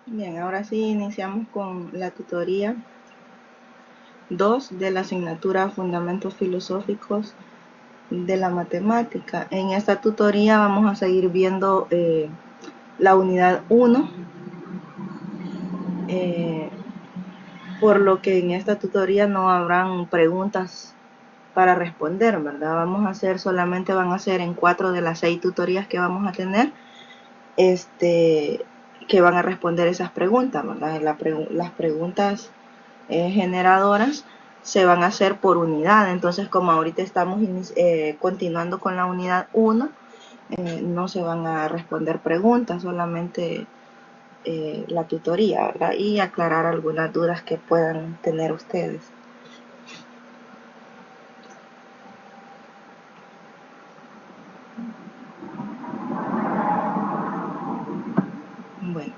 Bien, ahora sí iniciamos con la tutoría 2 de la asignatura Fundamentos Filosóficos de la Matemática. En esta tutoría vamos a seguir viendo la unidad 1, eh, por lo que en esta tutoría no habrán preguntas para responder, ¿verdad? Van a ser en 4 de las 6 tutorías que vamos a tener, que van a responder esas preguntas, ¿verdad? Las preguntas generadoras se van a hacer por unidad. Entonces, como ahorita estamos continuando con la unidad 1, no se van a responder preguntas, solamente la tutoría, ¿verdad? Y aclarar algunas dudas que puedan tener ustedes. Bueno,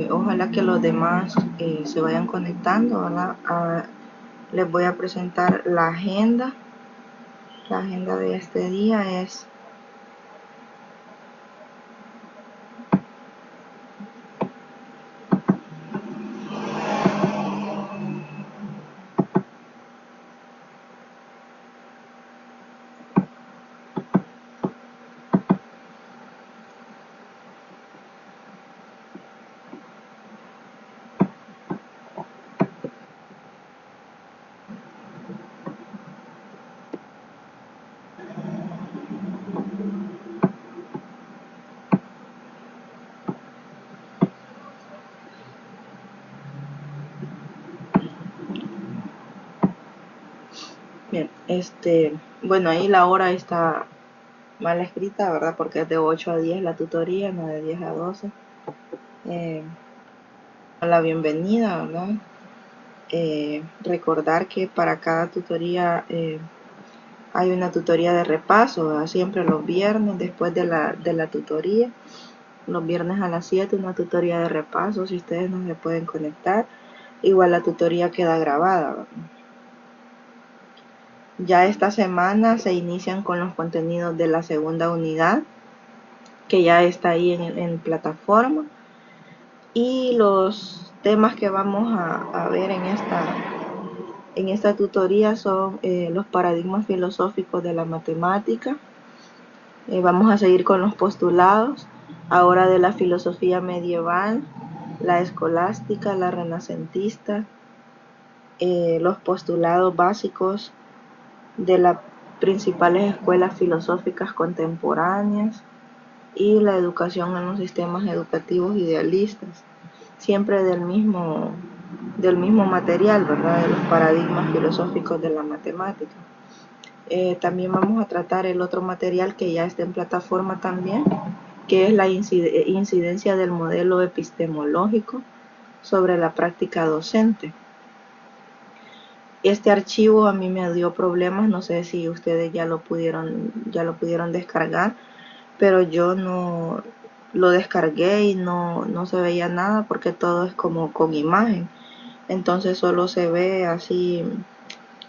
ojalá que los demás se vayan conectando, ¿verdad? Les voy a presentar la agenda. La agenda de este día es bien, bueno, ahí la hora está mal escrita, ¿verdad? Porque es de 8 a 10 la tutoría, no de 10 a 12. Eh, la bienvenida, ¿verdad? Recordar que para cada tutoría hay una tutoría de repaso, ¿verdad? Siempre los viernes después de la tutoría. Los viernes a las 7 una tutoría de repaso, si ustedes no se pueden conectar. Igual la tutoría queda grabada, ¿verdad? Ya esta semana se inician con los contenidos de la segunda unidad, que ya está ahí en plataforma. Y los temas que vamos a ver en esta tutoría son los paradigmas filosóficos de la matemática. Vamos a seguir con los postulados, ahora de la filosofía medieval, la escolástica, la renacentista, los postulados básicos de las principales escuelas filosóficas contemporáneas y la educación en los sistemas educativos idealistas, siempre del mismo material, ¿verdad? De los paradigmas filosóficos de la matemática. También vamos a tratar el otro material que ya está en plataforma también, que es la incidencia del modelo epistemológico sobre la práctica docente. Este archivo a mí me dio problemas, no sé si ustedes ya lo pudieron descargar, pero yo no lo descargué y no se veía nada porque todo es como con imagen. Entonces solo se ve así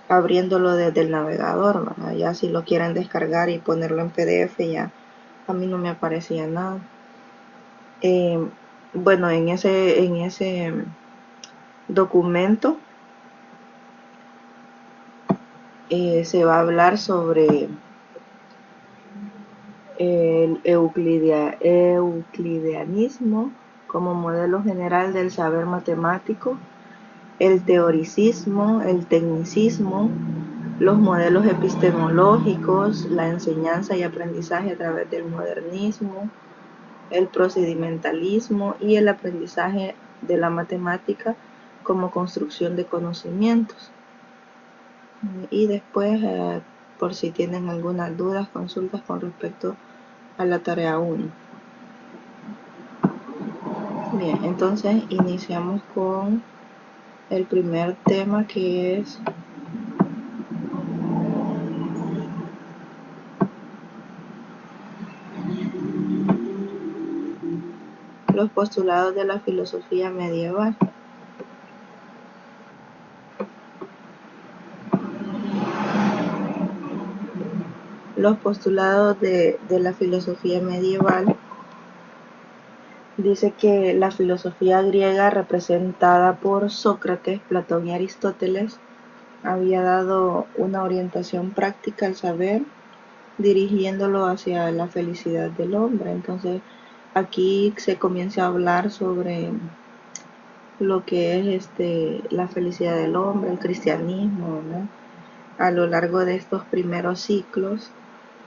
abriéndolo desde el navegador, ¿verdad? Ya si lo quieren descargar y ponerlo en PDF, ya a mí no me aparecía nada. Bueno, en ese documento se va a hablar sobre el euclidianismo como modelo general del saber matemático, el teoricismo, el tecnicismo, los modelos epistemológicos, la enseñanza y aprendizaje a través del modernismo, el procedimentalismo y el aprendizaje de la matemática como construcción de conocimientos. Y después, por si tienen algunas dudas, consultas con respecto a la tarea 1. Bien, entonces iniciamos con el primer tema, que es los postulados de la filosofía medieval. Los postulados de la filosofía medieval Dice que la filosofía griega representada por Sócrates, Platón y Aristóteles había dado una orientación práctica al saber, dirigiéndolo hacia la felicidad del hombre. Entonces aquí se comienza a hablar sobre lo que es la felicidad del hombre, el cristianismo, ¿no? A lo largo de estos primeros ciclos,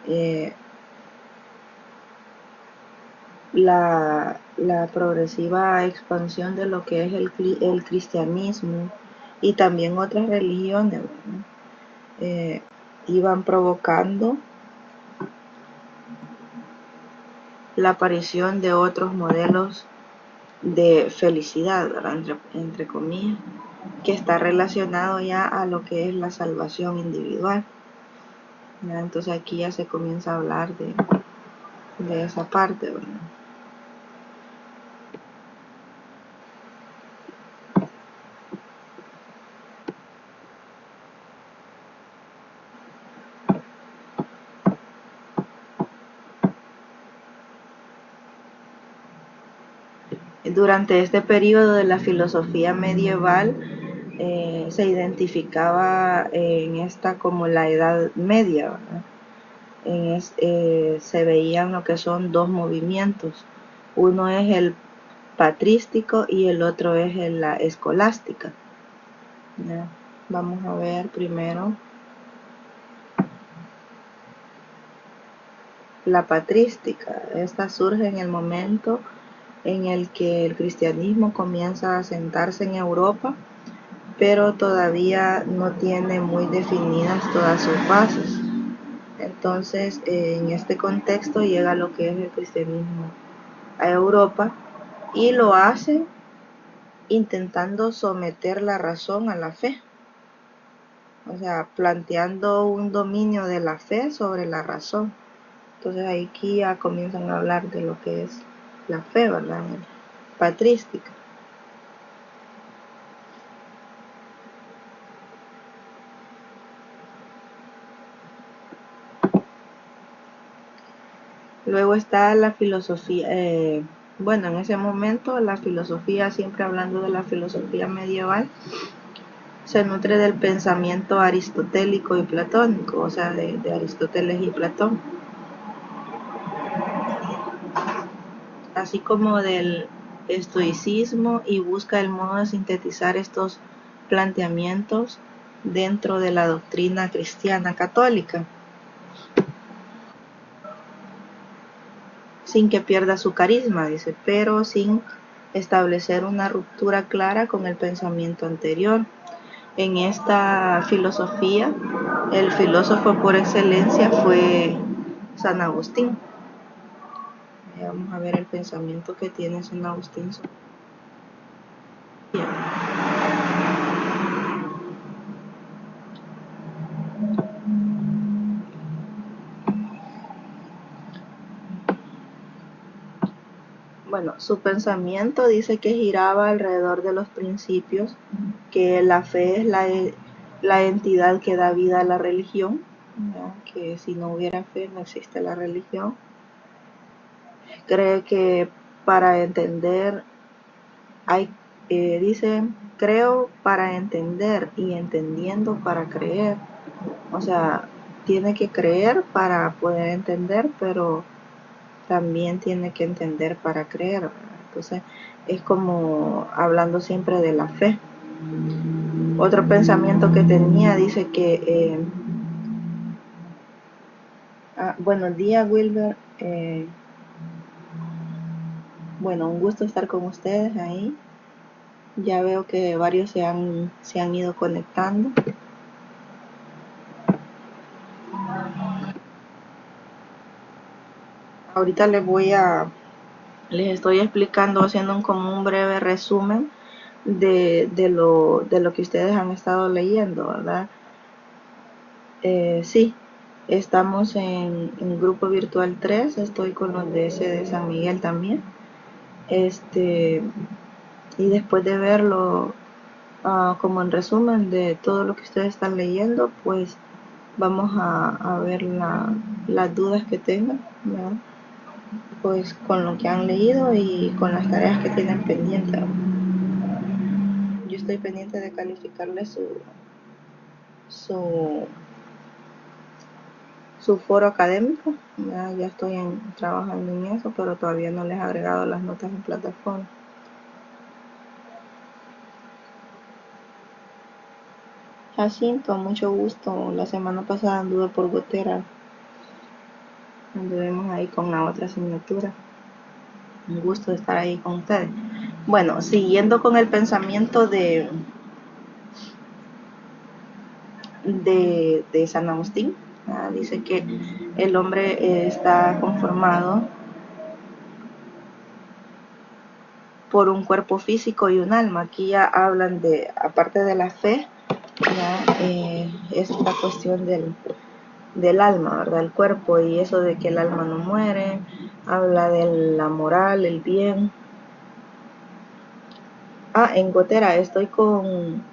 eh, la progresiva expansión de lo que es el cristianismo y también otras religiones, ¿no? Iban provocando la aparición de otros modelos de felicidad, ¿verdad? Entre comillas, que está relacionado ya a lo que es la salvación individual, ¿ya? Entonces aquí ya se comienza a hablar de esa parte, ¿verdad? Durante este periodo de la filosofía medieval se identificaba en esta como la Edad Media, ¿verdad? Se veían lo que son dos movimientos. Uno es el patrístico y el otro es la escolástica, ¿ya? Vamos a ver primero la patrística. Esta surge en el momento en el que el cristianismo comienza a asentarse en Europa, pero todavía no tiene muy definidas todas sus bases. Entonces, en este contexto llega lo que es el cristianismo a Europa y lo hace intentando someter la razón a la fe, o sea, planteando un dominio de la fe sobre la razón. Entonces aquí ya comienzan a hablar de lo que es la fe, ¿verdad? Patrística. Luego está la filosofía, bueno, en ese momento la filosofía, siempre hablando de la filosofía medieval, se nutre del pensamiento aristotélico y platónico, o sea, de Aristóteles y Platón, así como del estoicismo, y busca el modo de sintetizar estos planteamientos dentro de la doctrina cristiana católica, sin que pierda su carisma, dice, pero sin establecer una ruptura clara con el pensamiento anterior. En esta filosofía, el filósofo por excelencia fue San Agustín. Vamos a ver el pensamiento que tiene San Agustín. Bueno, su pensamiento dice que giraba alrededor de los principios, que la fe es la entidad que da vida a la religión, ¿no? Que si no hubiera fe no existe la religión. Cree que para entender hay, dice, creo para entender y entendiendo para creer. O sea, tiene que creer para poder entender, pero también tiene que entender para creer, ¿verdad? Entonces es como hablando siempre de la fe. Otro pensamiento que tenía dice que buenos días, Wilber. Bueno, un gusto estar con ustedes ahí. Ya veo que varios se han ido conectando. Ahorita les estoy explicando, haciendo como un breve resumen de lo que ustedes han estado leyendo, ¿verdad? Sí, estamos en grupo virtual 3. Estoy con los de ese de San Miguel también. Y después de verlo, como en resumen de todo lo que ustedes están leyendo, pues vamos a ver las dudas que tengan, ¿verdad? pues con lo que han leído y con las tareas que tienen pendientes. Yo estoy pendiente de calificarle su, su foro académico. Ya estoy trabajando en eso, pero todavía no les he agregado las notas en plataforma. Jacinto, mucho gusto. La semana pasada anduve por Gotera. Anduvimos ahí con la otra asignatura. Un gusto de estar ahí con ustedes. Bueno, siguiendo con el pensamiento de San Agustín, dice que el hombre está conformado por un cuerpo físico y un alma. Aquí ya hablan de, aparte de la fe, es la cuestión del alma, ¿verdad? El cuerpo y eso de que el alma no muere, habla de la moral, el bien. En Gotera estoy con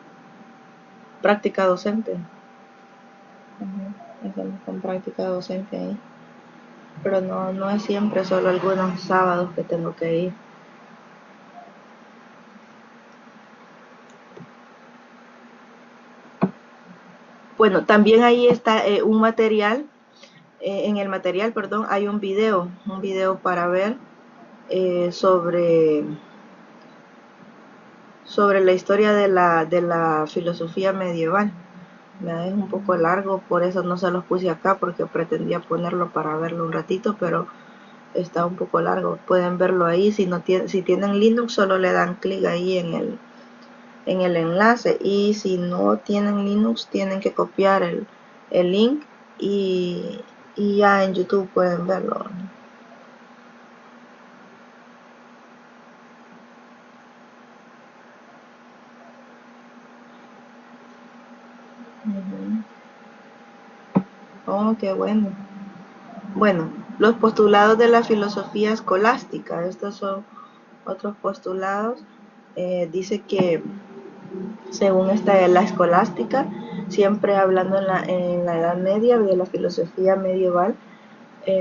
práctica docente. Estamos con práctica docente ahí. Pero no es siempre, solo algunos sábados que tengo que ir. Bueno, también ahí está un material, en el material, perdón, hay un video para ver sobre la historia de la filosofía medieval. Es un poco largo, por eso no se los puse acá, porque pretendía ponerlo para verlo un ratito, pero está un poco largo. Pueden verlo ahí. Si tienen Linux, solo le dan clic ahí en el enlace, y si no tienen Linux, tienen que copiar el link y ya en YouTube pueden verlo. Oh, qué bueno. Bueno, los postulados de la filosofía escolástica, estos son otros postulados. Dice que según la escolástica, siempre hablando en la Edad Media de la filosofía medieval,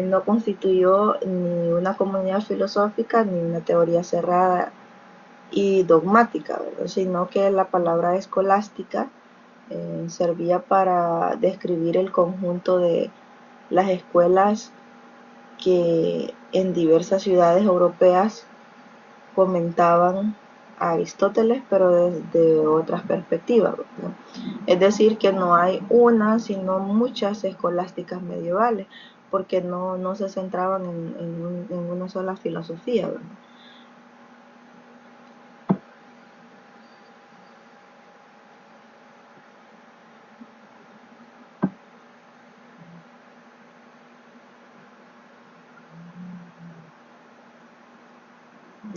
no constituyó ni una comunidad filosófica ni una teoría cerrada y dogmática, ¿verdad? Sino que la palabra escolástica servía para describir el conjunto de las escuelas que en diversas ciudades europeas comentaban a Aristóteles, pero desde otras perspectivas, ¿verdad? Es decir, que no hay una, sino muchas escolásticas medievales, porque no se centraban en una sola filosofía, ¿verdad?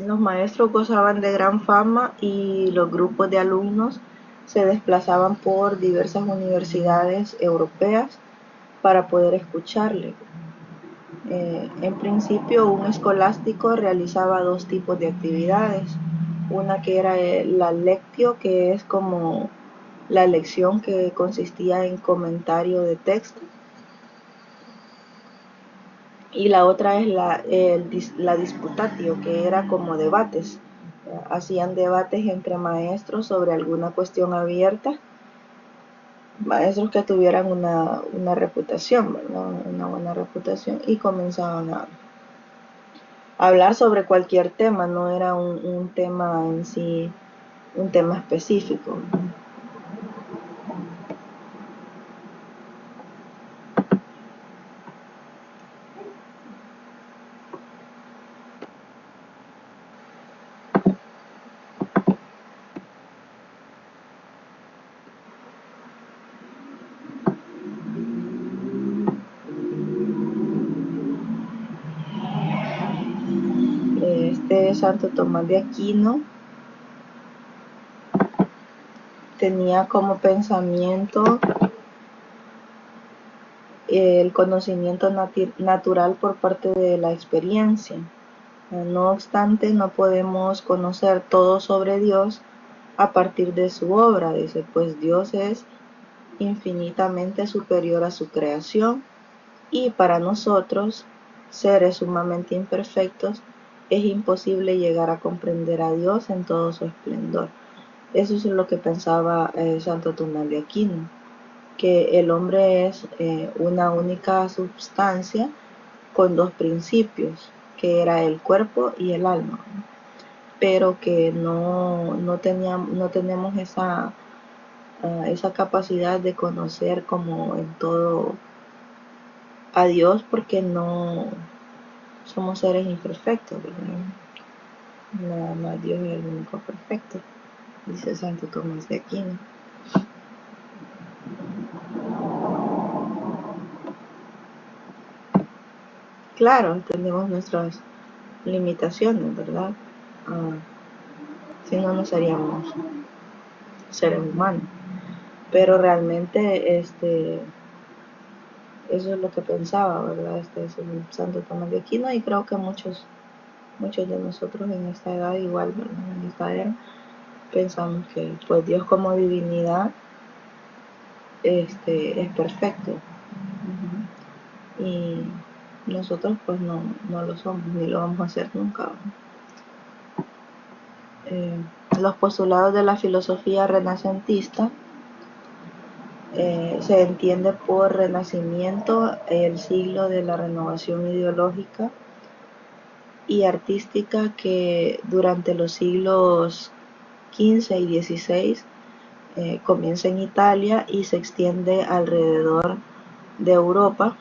Los maestros gozaban de gran fama y los grupos de alumnos se desplazaban por diversas universidades europeas para poder escucharle. En principio, un escolástico realizaba dos tipos de actividades. Una que era la lectio, que es como la lección, que consistía en comentario de texto, y la otra es la disputatio, que era como debates. Hacían debates entre maestros sobre alguna cuestión abierta, maestros que tuvieran una reputación, ¿verdad? Una buena reputación, y comenzaban a hablar sobre cualquier tema, no era un tema en sí, un tema específico. Este Santo Tomás de Aquino tenía como pensamiento el conocimiento natural por parte de la experiencia. No obstante, no podemos conocer todo sobre Dios a partir de su obra, dice, pues Dios es infinitamente superior a su creación, y para nosotros seres sumamente imperfectos, es imposible llegar a comprender a Dios en todo su esplendor. Eso es lo que pensaba Santo Tomás de Aquino, que el hombre es una única substancia con dos principios, que era el cuerpo y el alma, pero que no tenemos esa capacidad de conocer como en todo a Dios, porque no somos seres imperfectos, ¿verdad? Nada más Dios es el único perfecto, dice Santo Tomás de Aquino. Claro, tenemos nuestras limitaciones, ¿verdad? Si no, no seríamos seres humanos. Pero realmente eso es lo que pensaba, ¿verdad? Es el Santo Tomás de Aquino, y creo que muchos de nosotros en esta edad igual, ¿verdad? En esta era, pensamos que pues Dios como divinidad es perfecto. Y nosotros pues no lo somos, ni lo vamos a hacer nunca. Los postulados de la filosofía renacentista se entiende por renacimiento el siglo de la renovación ideológica y artística que durante los siglos XV y XVI comienza en Italia y se extiende alrededor de Europa,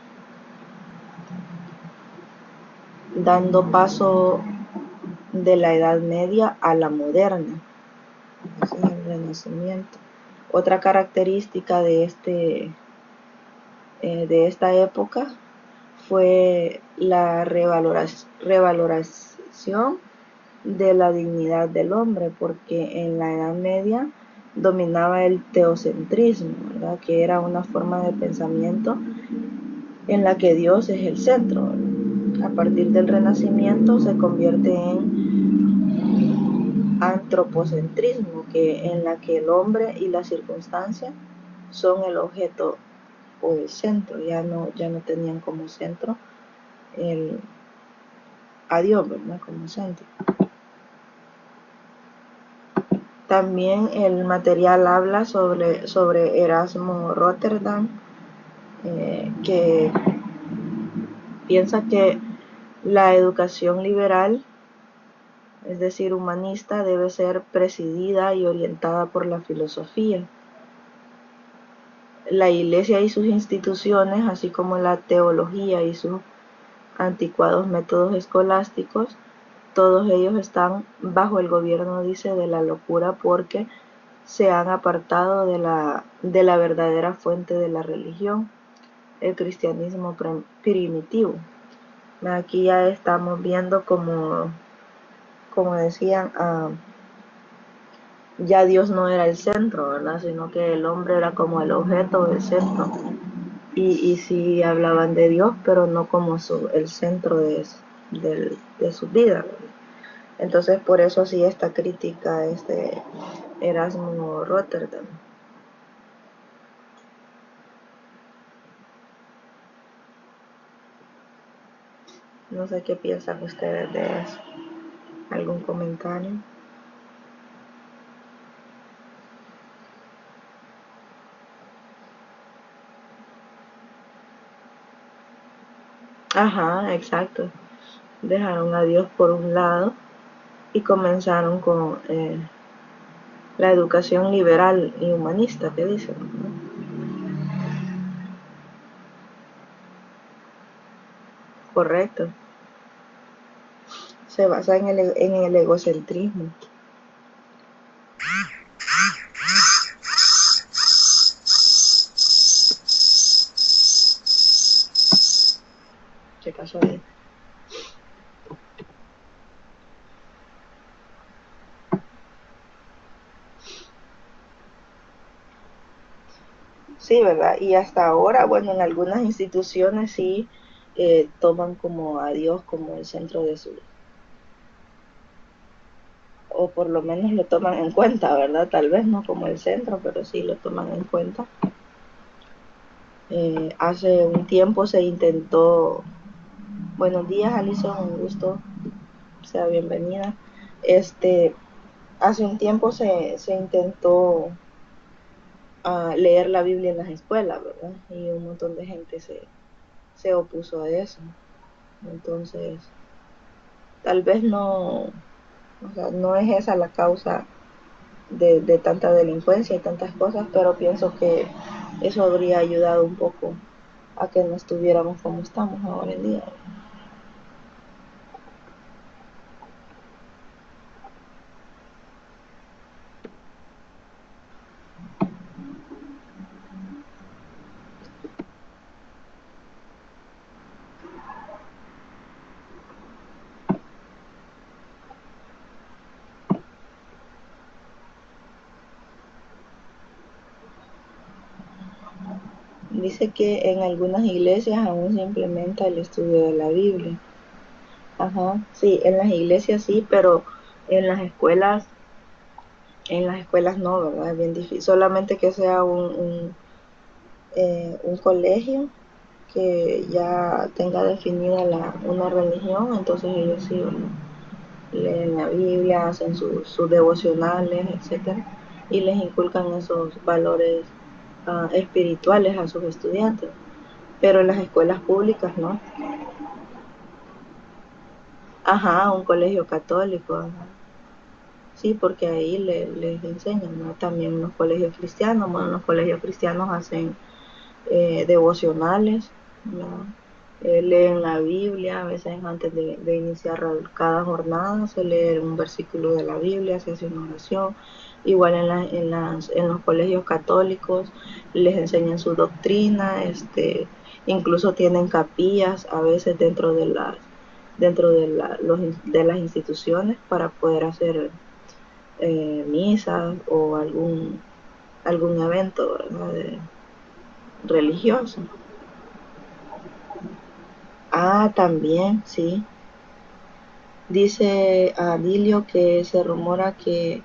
dando paso de la Edad Media a la moderna. Ese es el Renacimiento. Otra característica de esta época fue la revaloración de la dignidad del hombre, porque en la Edad Media dominaba el teocentrismo, ¿verdad? Que era una forma de pensamiento en la que Dios es el centro. A partir del Renacimiento se convierte en antropocentrismo, en la que el hombre y la circunstancia son el objeto o el centro. Ya no tenían como centro a Dios, ¿verdad? Como centro. También el material habla sobre Erasmo Rotterdam, que piensa que la educación liberal, es decir, humanista, debe ser presidida y orientada por la filosofía. La Iglesia y sus instituciones, así como la teología y sus anticuados métodos escolásticos, todos ellos están bajo el gobierno, dice, de la locura, porque se han apartado de la verdadera fuente de la religión, el cristianismo primitivo. Aquí ya estamos viendo como decían, ya Dios no era el centro, ¿verdad? Sino que el hombre era como el objeto del centro. Y sí hablaban de Dios, pero no como el centro de su vida, ¿verdad? Entonces por eso sí esta crítica Erasmo Rotterdam. No sé qué piensan ustedes de eso. ¿Algún comentario? Ajá, exacto. Dejaron a Dios por un lado y comenzaron con la educación liberal y humanista, que dicen, ¿no? Correcto. Se basa en el egocentrismo. ¿Qué pasó ahí? Sí, ¿verdad? Y hasta ahora, bueno, en algunas instituciones sí toman como a Dios como el centro de su, o por lo menos lo toman en cuenta, ¿verdad? Tal vez no como el centro, pero sí lo toman en cuenta. Hace un tiempo se intentó Buenos días, Alison, un gusto, sea bienvenida. Este, hace un tiempo se intentó leer la Biblia en las escuelas, ¿verdad? Y un montón de gente se opuso a eso. Entonces, tal vez no, o sea, no es esa la causa de tanta delincuencia y tantas cosas, pero pienso que eso habría ayudado un poco a que no estuviéramos como estamos ahora en día. Dice que en algunas iglesias aún se implementa el estudio de la Biblia. Ajá, sí, en las iglesias sí, pero en las escuelas, en las escuelas no, ¿verdad? Es bien difícil. Solamente que sea un colegio que ya tenga definida una religión, entonces ellos sí, ¿verdad? Leen la Biblia, hacen sus devocionales, etcétera, y les inculcan esos valores espirituales a sus estudiantes. Pero en las escuelas públicas no. Ajá, un colegio católico, ajá. Sí, porque ahí les enseñan, ¿no? También los colegios cristianos, bueno, los colegios cristianos hacen devocionales, ¿no? Leen la Biblia, a veces antes de iniciar cada jornada se lee un versículo de la Biblia, se hace una oración. Igual en los colegios católicos les enseñan su doctrina, incluso tienen capillas a veces dentro de las instituciones para poder hacer misas o algún evento, ¿verdad? Religioso. Ah, también, sí. Dice Adilio que se rumora que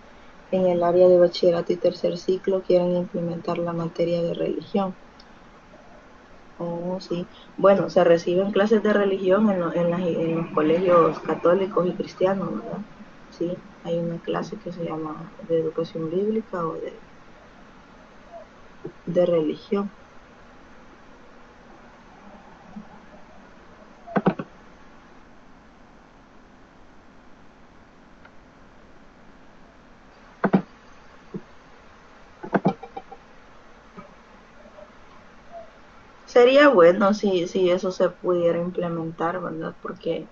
en el área de bachillerato y tercer ciclo quieren implementar la materia de religión. Oh, sí. Bueno, se reciben clases de religión en los colegios católicos y cristianos, ¿verdad? Sí, hay una clase que se llama de educación bíblica o de religión. Sería bueno si eso se pudiera implementar, ¿verdad? Porque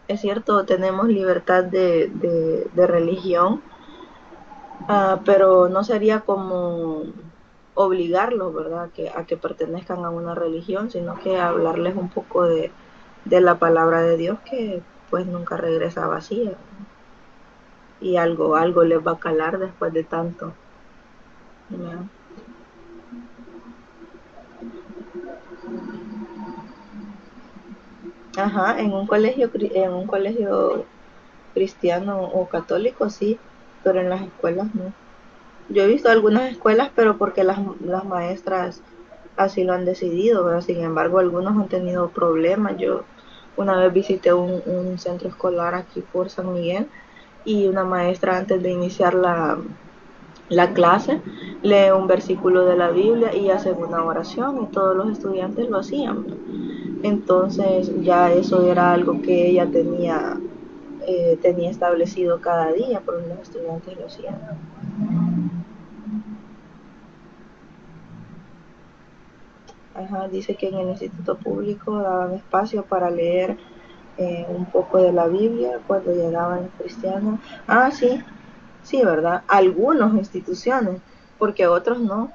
es cierto, tenemos libertad de religión, pero no sería como obligarlos, ¿verdad? A que pertenezcan a una religión, sino que hablarles un poco de la palabra de Dios que pues nunca regresa vacía, ¿verdad? Y algo les va a calar después de tanto, ¿verdad? Ajá, en un colegio cristiano o católico sí, pero en las escuelas no. Yo he visto algunas escuelas, pero porque las maestras así lo han decidido, ¿verdad? Sin embargo, algunos han tenido problemas. Yo una vez visité un centro escolar aquí por San Miguel y una maestra antes de iniciar la clase lee un versículo de la Biblia y hace una oración y todos los estudiantes lo hacían. Entonces ya eso era algo que ella tenía establecido cada día, pero los estudiantes lo hacían. Ajá, dice que en el instituto público daban espacio para leer un poco de la Biblia cuando llegaban los cristianos. Ah, sí, sí, ¿verdad? Algunas instituciones, porque otros no.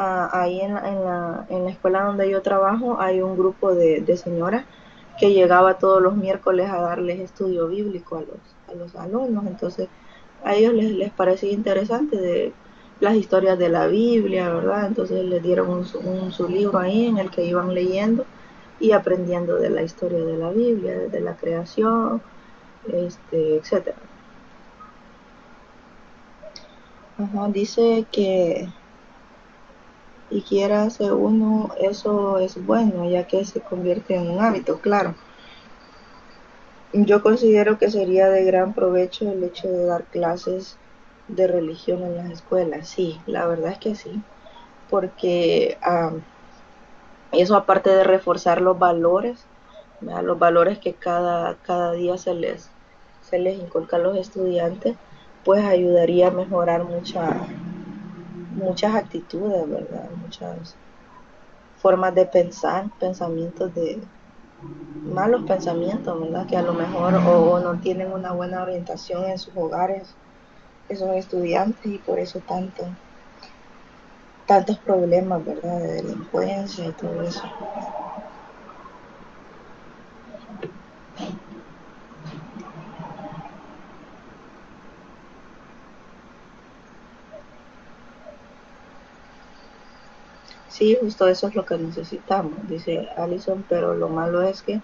Ahí en la escuela donde yo trabajo hay un grupo de señoras que llegaba todos los miércoles a darles estudio bíblico a los alumnos. Entonces a ellos les parecía interesante de las historias de la Biblia, ¿verdad? Entonces les dieron su libro ahí en el que iban leyendo y aprendiendo de la historia de la Biblia, de la creación, etcétera. Ajá, dice que y quiera hacer uno, eso es bueno, ya que se convierte en un hábito, claro. Yo considero que sería de gran provecho el hecho de dar clases de religión en las escuelas. Sí, la verdad es que sí, porque eso aparte de reforzar los valores, ¿verdad? Los valores que cada día se les inculca a los estudiantes, pues ayudaría a mejorar muchas actitudes, ¿verdad? Muchas formas de pensar, pensamientos de malos pensamientos, ¿verdad? Que a lo mejor o no tienen una buena orientación en sus hogares, esos estudiantes, y por eso tantos problemas, ¿verdad? De delincuencia y todo eso. Sí, justo eso es lo que necesitamos, dice Alison, pero lo malo es que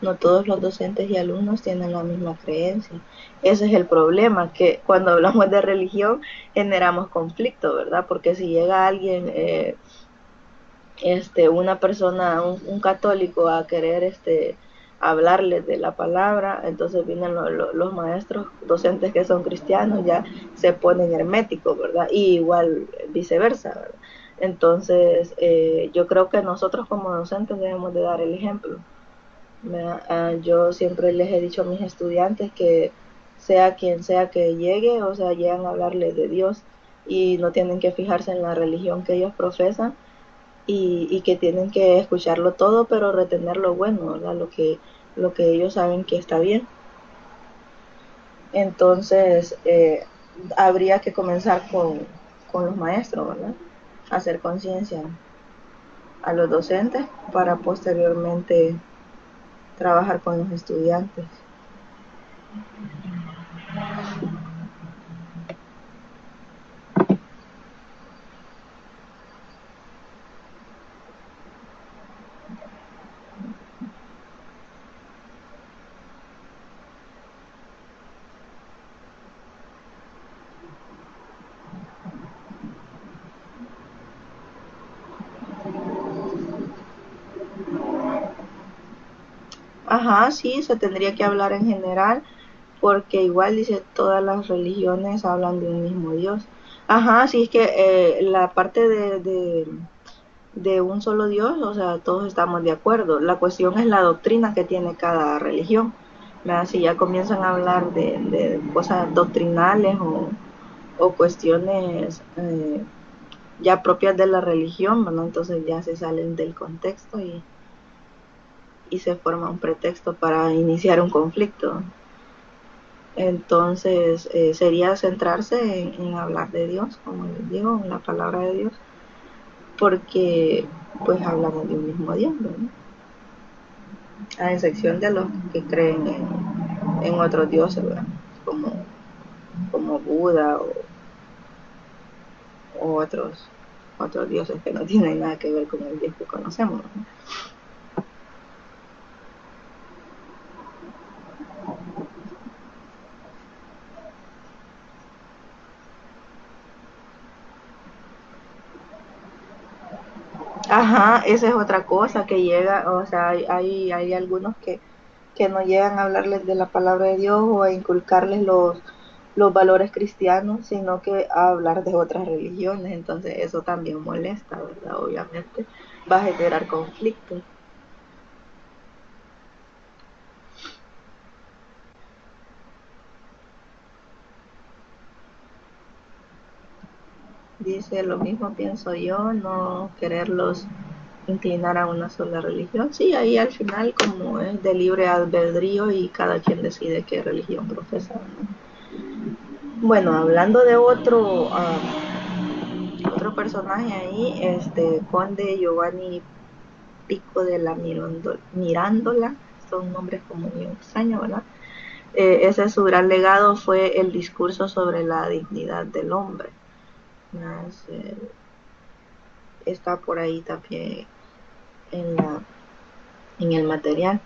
no todos los docentes y alumnos tienen la misma creencia. Ese es el problema, que cuando hablamos de religión generamos conflicto, ¿verdad? Porque si llega alguien, una persona, un católico a querer hablarles de la palabra, entonces vienen los maestros docentes que son cristianos, ya se ponen herméticos, ¿verdad? Y igual viceversa, ¿verdad? Entonces, yo creo que nosotros como docentes debemos de dar el ejemplo. Yo siempre les he dicho a mis estudiantes que sea quien sea que llegue, o sea, llegan a hablarles de Dios y no tienen que fijarse en la religión que ellos profesan, y que tienen que escucharlo todo, pero retener lo bueno, ¿verdad? Lo que ellos saben que está bien. Entonces, habría que comenzar con los maestros, ¿verdad? Hacer conciencia a los docentes para posteriormente trabajar con los estudiantes. Ajá, sí, se tendría que hablar en general, porque igual dice todas las religiones hablan de un mismo Dios. Ajá, sí, es que la parte de un solo Dios, o sea, todos estamos de acuerdo. La cuestión es la doctrina que tiene cada religión. ¿Verdad? Si ya comienzan a hablar de cosas doctrinales o cuestiones ya propias de la religión, ¿verdad? Entonces ya se salen del contexto y se forma un pretexto para iniciar un conflicto. Entonces sería centrarse en hablar de Dios, como les digo, en la palabra de Dios, porque pues hablamos de un mismo Dios, ¿verdad? A excepción de los que creen en otros dioses, ¿verdad? Como Buda o otros dioses que no tienen nada que ver con el Dios que conocemos, ¿no? Ajá, esa es otra cosa que llega, o sea, hay algunos que no llegan a hablarles de la palabra de Dios o a inculcarles los valores cristianos, sino que a hablar de otras religiones. Entonces eso también molesta, ¿verdad? Obviamente va a generar conflictos. Dice, lo mismo pienso yo, no quererlos inclinar a una sola religión. Sí, ahí al final como es de libre albedrío y cada quien decide qué religión profesa, ¿no? Bueno, hablando de otro personaje ahí, Conde Giovanni Pico de la Mirandola, son nombres como muy extraños, ¿verdad? Ese su gran legado fue el discurso sobre la dignidad del hombre. Más, está por ahí también en, en el material.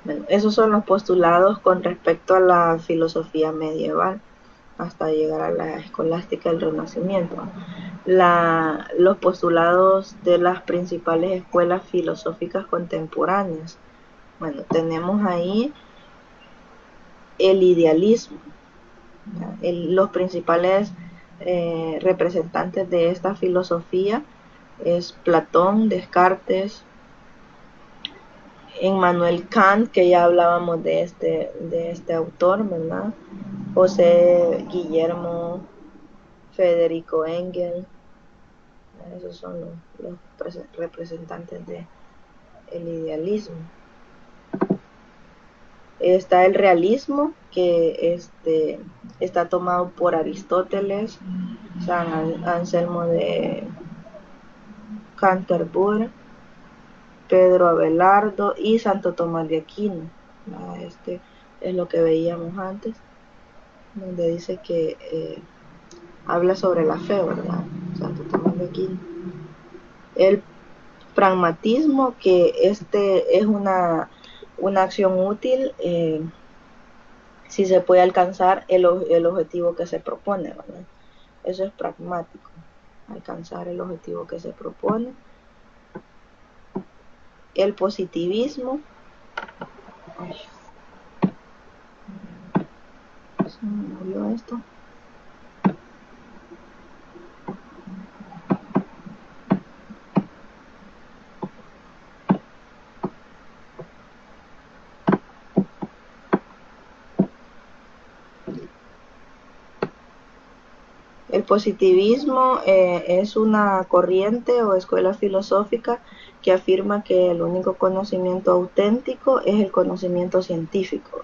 Bueno, esos son los postulados con respecto a la filosofía medieval hasta llegar a la escolástica del Renacimiento. Los postulados de las principales escuelas filosóficas contemporáneas. Bueno, tenemos ahí el idealismo. Los principales representantes de esta filosofía es Platón, Descartes, Immanuel Kant, que ya hablábamos de este autor, ¿verdad? José Guillermo, Federico Engels. Esos son los representantes del idealismo. Está el realismo, que está tomado por Aristóteles, San Anselmo de Canterbury, Pedro Abelardo y Santo Tomás de Aquino. Este es lo que veíamos antes, donde dice que habla sobre la fe, ¿verdad? Santo Tomás de Aquino. El pragmatismo, que es una acción útil si se puede alcanzar el objetivo que se propone, ¿verdad? Eso es pragmático, alcanzar el objetivo que se propone. El positivismo, se me murió esto. El positivismo es una corriente o escuela filosófica que afirma que el único conocimiento auténtico es el conocimiento científico.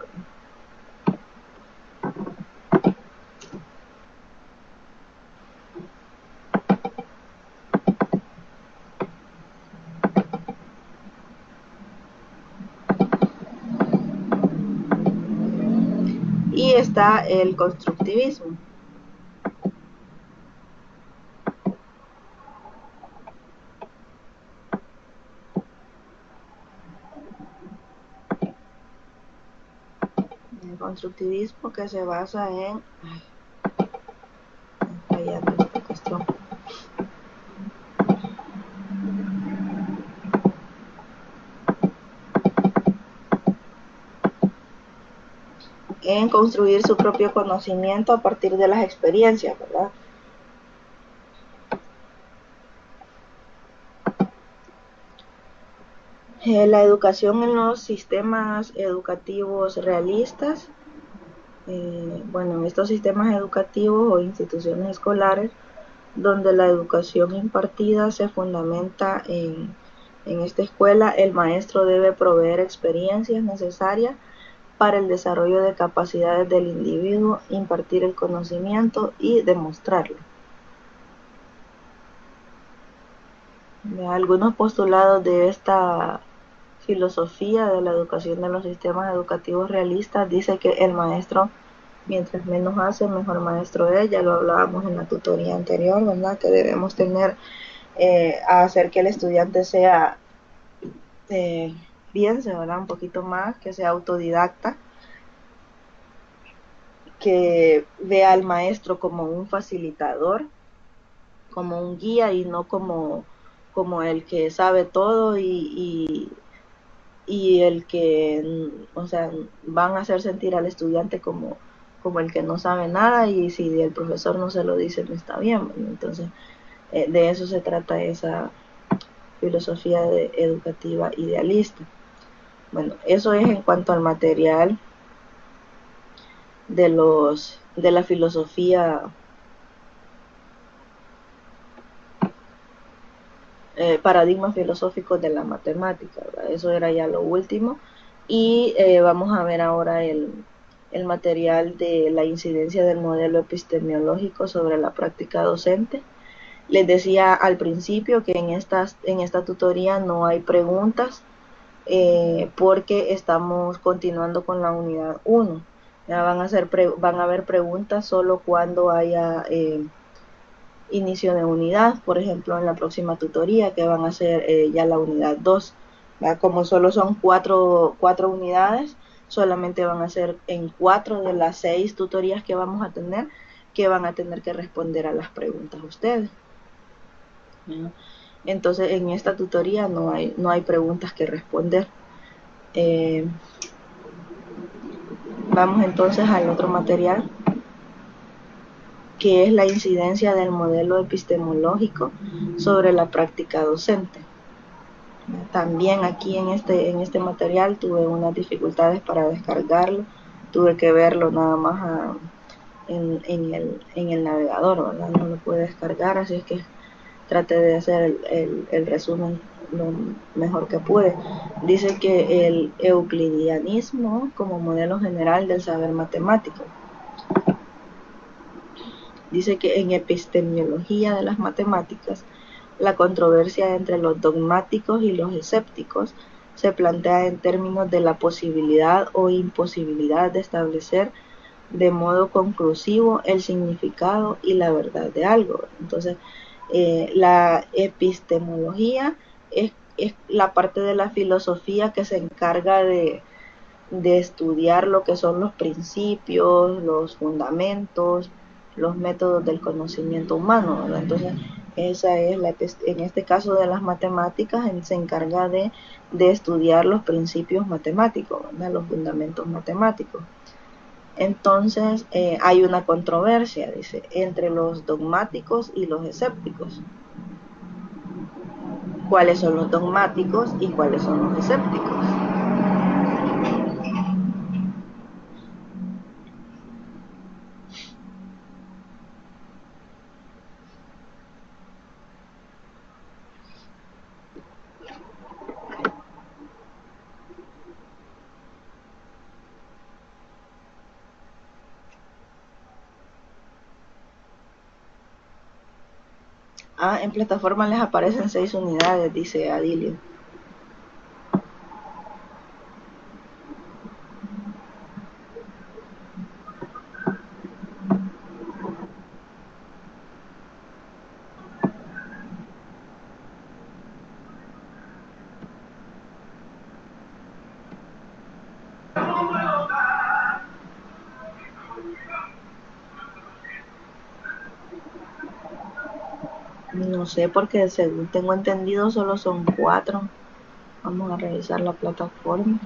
Y está el constructivismo. El constructivismo, que se basa en en construir su propio conocimiento a partir de las experiencias, ¿verdad? La educación en los sistemas educativos realistas, bueno, estos sistemas educativos o instituciones escolares donde la educación impartida se fundamenta en esta escuela, el maestro debe proveer experiencias necesarias para el desarrollo de capacidades del individuo, impartir el conocimiento y demostrarlo. Algunos postulados de esta filosofía de la educación de los sistemas educativos realistas dice que el maestro, mientras menos hace, mejor maestro es. Ya lo hablábamos en la tutoría anterior, ¿verdad? Que debemos tener a hacer que el estudiante sea piense, ¿verdad? Un poquito más, que sea autodidacta, que vea al maestro como un facilitador, como un guía y no como el que sabe todo y el que, o sea, van a hacer sentir al estudiante como el que no sabe nada, y si el profesor no se lo dice no está bien. Entonces de eso se trata esa filosofía educativa idealista. Bueno, eso es en cuanto al material de la filosofía paradigmas filosóficos de la matemática, ¿verdad? Eso era ya lo último. Y vamos a ver ahora el material de la incidencia del modelo epistemológico sobre la práctica docente. Les decía al principio que en esta tutoría no hay preguntas porque estamos continuando con la unidad 1. Ya van a haber preguntas solo cuando haya inicio de unidad, por ejemplo en la próxima tutoría, que van a ser ya la unidad 2. Como solo son cuatro unidades, solamente van a ser en 4 de las 6 tutorías que vamos a tener, que van a tener que responder a las preguntas ustedes. Entonces en esta tutoría no hay preguntas que responder. Vamos entonces al otro material, que es la incidencia del modelo epistemológico sobre la práctica docente. También aquí en este material tuve unas dificultades para descargarlo, tuve que verlo nada más en el navegador, ¿verdad? No lo pude descargar, así es que traté de hacer el resumen lo mejor que pude. Dice que el euclidianismo como modelo general del saber matemático. Dice que en epistemología de las matemáticas, la controversia entre los dogmáticos y los escépticos se plantea en términos de la posibilidad o imposibilidad de establecer de modo conclusivo el significado y la verdad de algo. Entonces, la epistemología es la parte de la filosofía que se encarga de estudiar lo que son los principios, los fundamentos, los métodos del conocimiento humano, ¿verdad? Entonces, esa es en este caso de las matemáticas, se encarga de estudiar los principios matemáticos, ¿verdad? Los fundamentos matemáticos. Entonces, hay una controversia, dice, entre los dogmáticos y los escépticos. ¿Cuáles son los dogmáticos y cuáles son los escépticos? En plataforma les aparecen 6 unidades, dice Adilio. No sé, porque según tengo entendido solo son 4. Vamos a revisar la plataforma.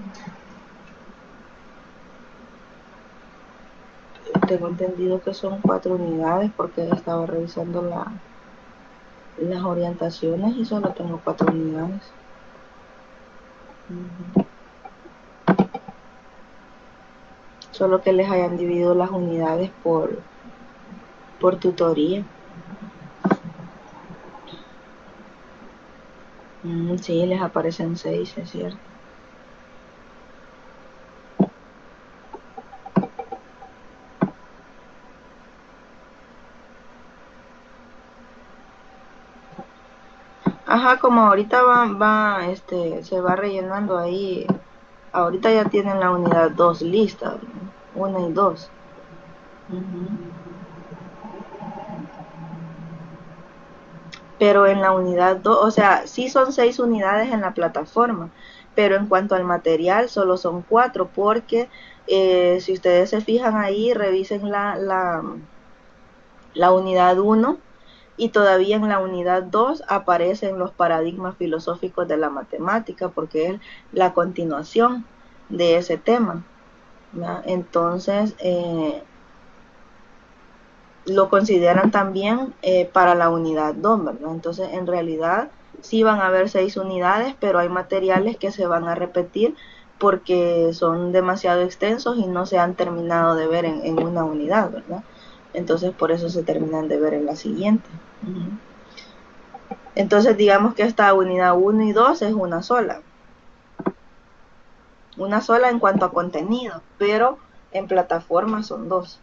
Tengo entendido que son 4 unidades porque estaba revisando las orientaciones y solo tengo 4 unidades. Solo que les hayan dividido las unidades por tutoría. Sí, les aparecen 6, es cierto. Ajá, como ahorita se va rellenando ahí. Ahorita ya tienen la unidad 2 lista, 1 y 2. Pero en la unidad 2, o sea, sí son 6 unidades en la plataforma, pero en cuanto al material solo son 4, porque si ustedes se fijan ahí, revisen la unidad 1 y todavía en la unidad 2 aparecen los paradigmas filosóficos de la matemática, porque es la continuación de ese tema, ¿verdad? Entonces, lo consideran también para la unidad 2, ¿verdad? Entonces, en realidad, sí van a haber 6 unidades, pero hay materiales que se van a repetir porque son demasiado extensos y no se han terminado de ver en una unidad, ¿verdad? Entonces, por eso se terminan de ver en la siguiente. Entonces, digamos que esta unidad 1 y 2 es una sola. Una sola en cuanto a contenido, pero en plataforma son 2.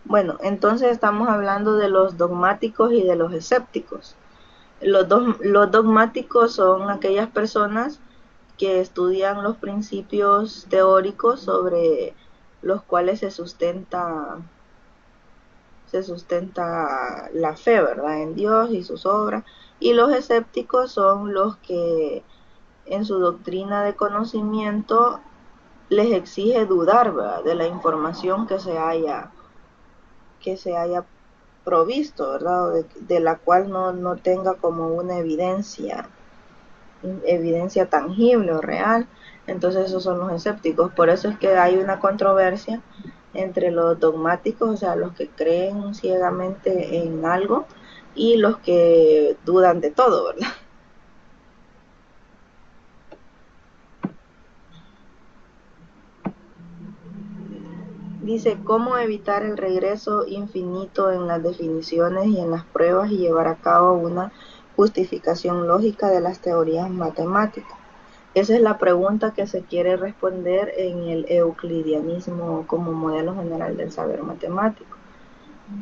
Bueno, entonces estamos hablando de los dogmáticos y de los escépticos. Los dogmáticos son aquellas personas que estudian los principios teóricos sobre los cuales se sustenta la fe, ¿verdad? En Dios y sus obras. Y los escépticos son los que en su doctrina de conocimiento les exige dudar, ¿verdad? De la información que se haya que se haya provisto, ¿verdad? De la cual no tenga como una evidencia tangible o real. Entonces esos son los escépticos. Por eso es que hay una controversia entre los dogmáticos, o sea, los que creen ciegamente en algo, y los que dudan de todo, ¿verdad? Dice, ¿cómo evitar el regreso infinito en las definiciones y en las pruebas y llevar a cabo una justificación lógica de las teorías matemáticas? Esa es la pregunta que se quiere responder en el euclidianismo como modelo general del saber matemático.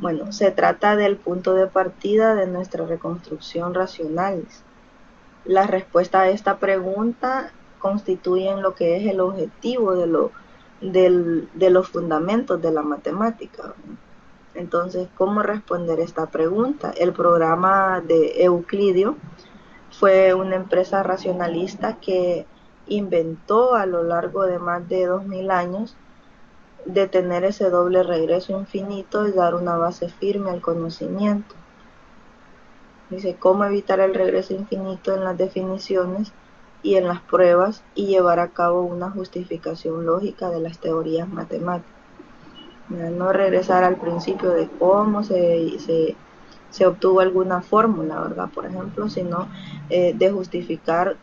Bueno, se trata del punto de partida de nuestra reconstrucción racional. Las respuestas a esta pregunta constituyen lo que es el objetivo de los fundamentos de la matemática. Entonces, ¿cómo responder esta pregunta? El programa de Euclidio fue una empresa racionalista que inventó a lo largo de más de 2000 años de tener ese doble regreso infinito y dar una base firme al conocimiento. Dice, ¿cómo evitar el regreso infinito en las definiciones y en las pruebas y llevar a cabo una justificación lógica de las teorías matemáticas? No regresar al principio de cómo se obtuvo alguna fórmula, ¿verdad? Por ejemplo, sino de justificar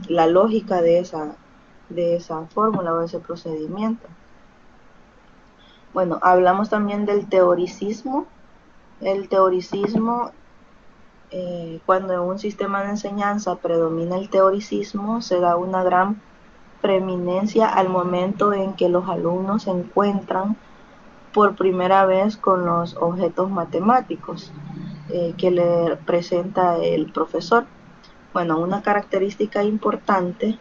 la lógica de esa fórmula o de ese procedimiento. Bueno, hablamos también del teoricismo. El teoricismo, cuando en un sistema de enseñanza predomina el teoricismo, se da una gran preeminencia al momento en que los alumnos se encuentran por primera vez con los objetos matemáticos que le presenta el profesor. Bueno, una característica importante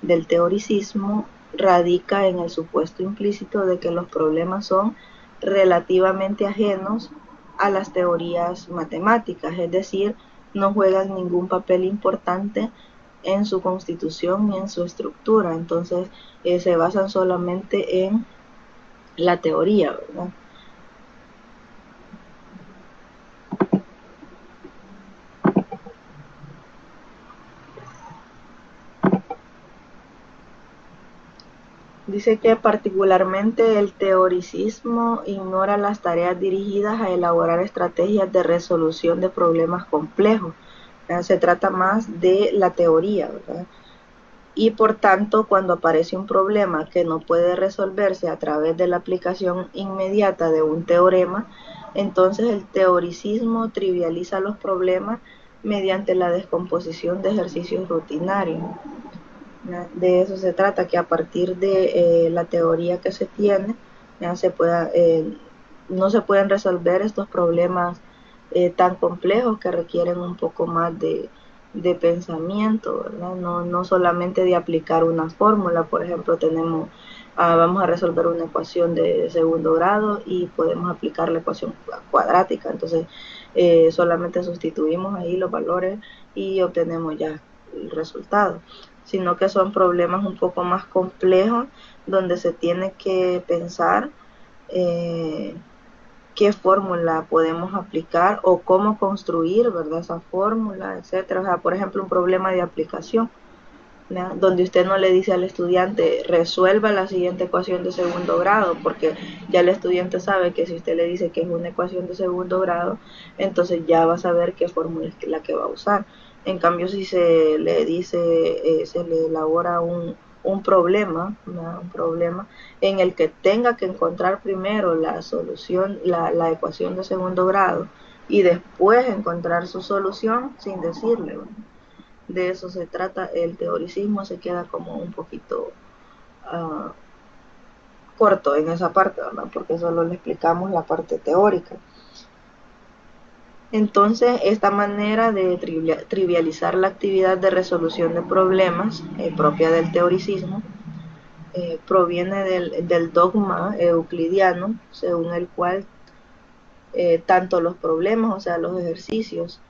del teoricismo radica en el supuesto implícito de que los problemas son relativamente ajenos a las teorías matemáticas, es decir, no juegan ningún papel importante en su constitución ni en su estructura. Entonces se basan solamente en la teoría, ¿verdad? Dice que particularmente el teoricismo ignora las tareas dirigidas a elaborar estrategias de resolución de problemas complejos. Se trata más de la teoría, ¿verdad? Y por tanto, cuando aparece un problema que no puede resolverse a través de la aplicación inmediata de un teorema, entonces el teoricismo trivializa los problemas mediante la descomposición de ejercicios rutinarios. De eso se trata, que a partir de la teoría que se tiene, no se pueden resolver estos problemas tan complejos que requieren un poco más de pensamiento, ¿verdad? No solamente de aplicar una fórmula. Por ejemplo, vamos a resolver una ecuación de segundo grado y podemos aplicar la ecuación cuadrática. Entonces, solamente sustituimos ahí los valores y obtenemos ya el resultado, sino que son problemas un poco más complejos donde se tiene que pensar qué fórmula podemos aplicar o cómo construir, ¿verdad?, esa fórmula, etcétera. O sea, por ejemplo, un problema de aplicación, ¿verdad?, donde usted no le dice al estudiante resuelva la siguiente ecuación de segundo grado, porque ya el estudiante sabe que si usted le dice que es una ecuación de segundo grado, entonces ya va a saber qué fórmula es la que va a usar. En cambio, si se le dice, se le elabora un problema, ¿no?, un problema en el que tenga que encontrar primero la solución, la ecuación de segundo grado, y después encontrar su solución sin decirle, ¿no? De eso se trata. El teoricismo se queda como un poquito corto en esa parte, ¿verdad?, porque solo le explicamos la parte teórica. Entonces, esta manera de trivializar la actividad de resolución de problemas propia del teoricismo proviene del dogma euclidiano, según el cual tanto los problemas, o sea, los ejercicios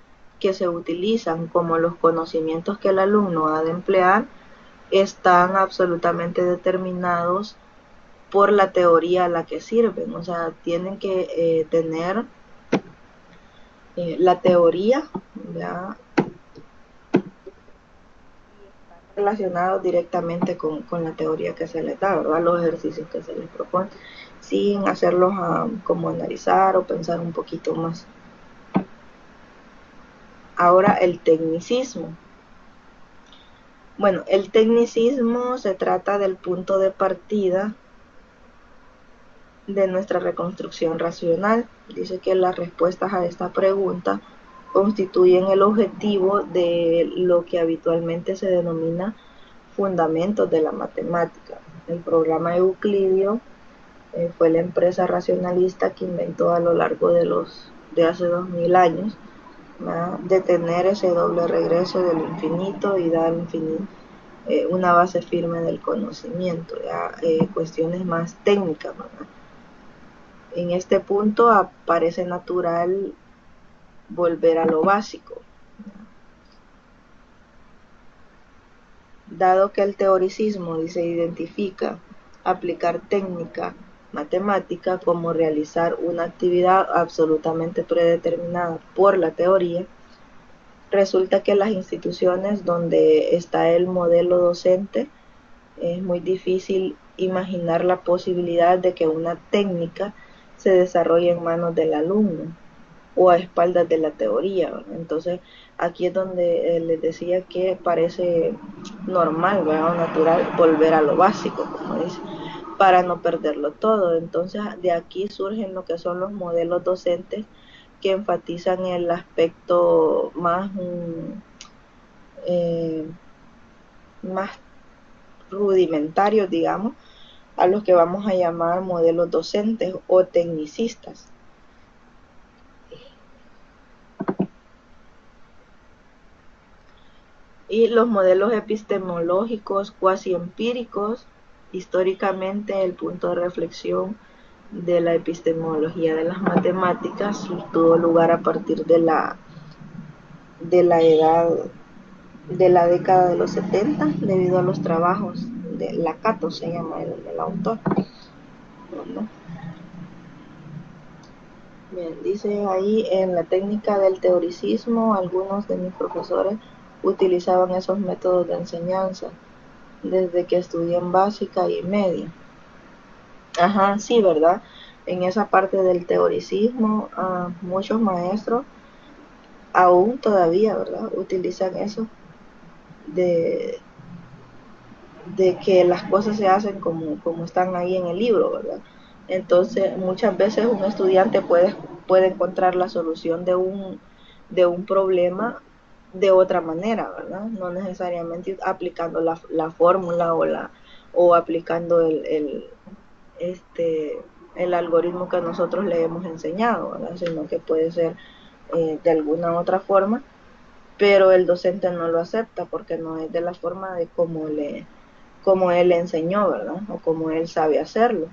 que se utilizan, como los conocimientos que el alumno ha de emplear, están absolutamente determinados por la teoría a la que sirven. O sea, tienen que tener la teoría, ¿ya? Relacionados directamente con la teoría que se les da, ¿verdad? Los ejercicios que se les propone, sin hacerlos como analizar o pensar un poquito más. Ahora el tecnicismo. Bueno, el tecnicismo se trata del punto de partida de nuestra reconstrucción racional. Dice que las respuestas a esta pregunta constituyen el objetivo de lo que habitualmente se denomina fundamentos de la matemática. El programa euclidio fue la empresa racionalista que inventó a lo largo de hace 2000 años, ¿verdad?, de tener ese doble regreso del infinito y dar una base firme del conocimiento, ya cuestiones más técnicas, ¿verdad? En este punto aparece natural volver a lo básico, dado que el teoricismo se identifica aplicar técnica matemática como realizar una actividad absolutamente predeterminada por la teoría. Resulta que las instituciones donde está el modelo docente es muy difícil imaginar la posibilidad de que una técnica se desarrolle en manos del alumno o a espaldas de la teoría. Entonces aquí es donde les decía que parece normal, ¿verdad?, o natural volver a lo básico, como dice, para no perderlo todo. Entonces de aquí surgen lo que son los modelos docentes que enfatizan el aspecto más rudimentario, digamos, a los que vamos a llamar modelos docentes o tecnicistas. Y los modelos epistemológicos cuasi empíricos, históricamente el punto de reflexión de la epistemología de las matemáticas tuvo lugar a partir de la edad de la década de los 70, debido a los trabajos de Lakatos, se llama el autor, ¿no? Bien, dice ahí, en la técnica del teoricismo, algunos de mis profesores utilizaban esos métodos de enseñanza desde que estudié en básica y media. Ajá, sí, ¿verdad? En esa parte del teoricismo, muchos maestros aún todavía, ¿verdad?, utilizan eso de, de que las cosas se hacen como están ahí en el libro, ¿verdad? Entonces, muchas veces un estudiante puede encontrar la solución de un problema de otra manera, ¿verdad? No necesariamente aplicando la fórmula o aplicando este, el algoritmo que nosotros le hemos enseñado, ¿verdad? Sino que puede ser de alguna otra forma, pero el docente no lo acepta porque no es de la forma de como él le enseñó, ¿verdad? O como él sabe hacerlo.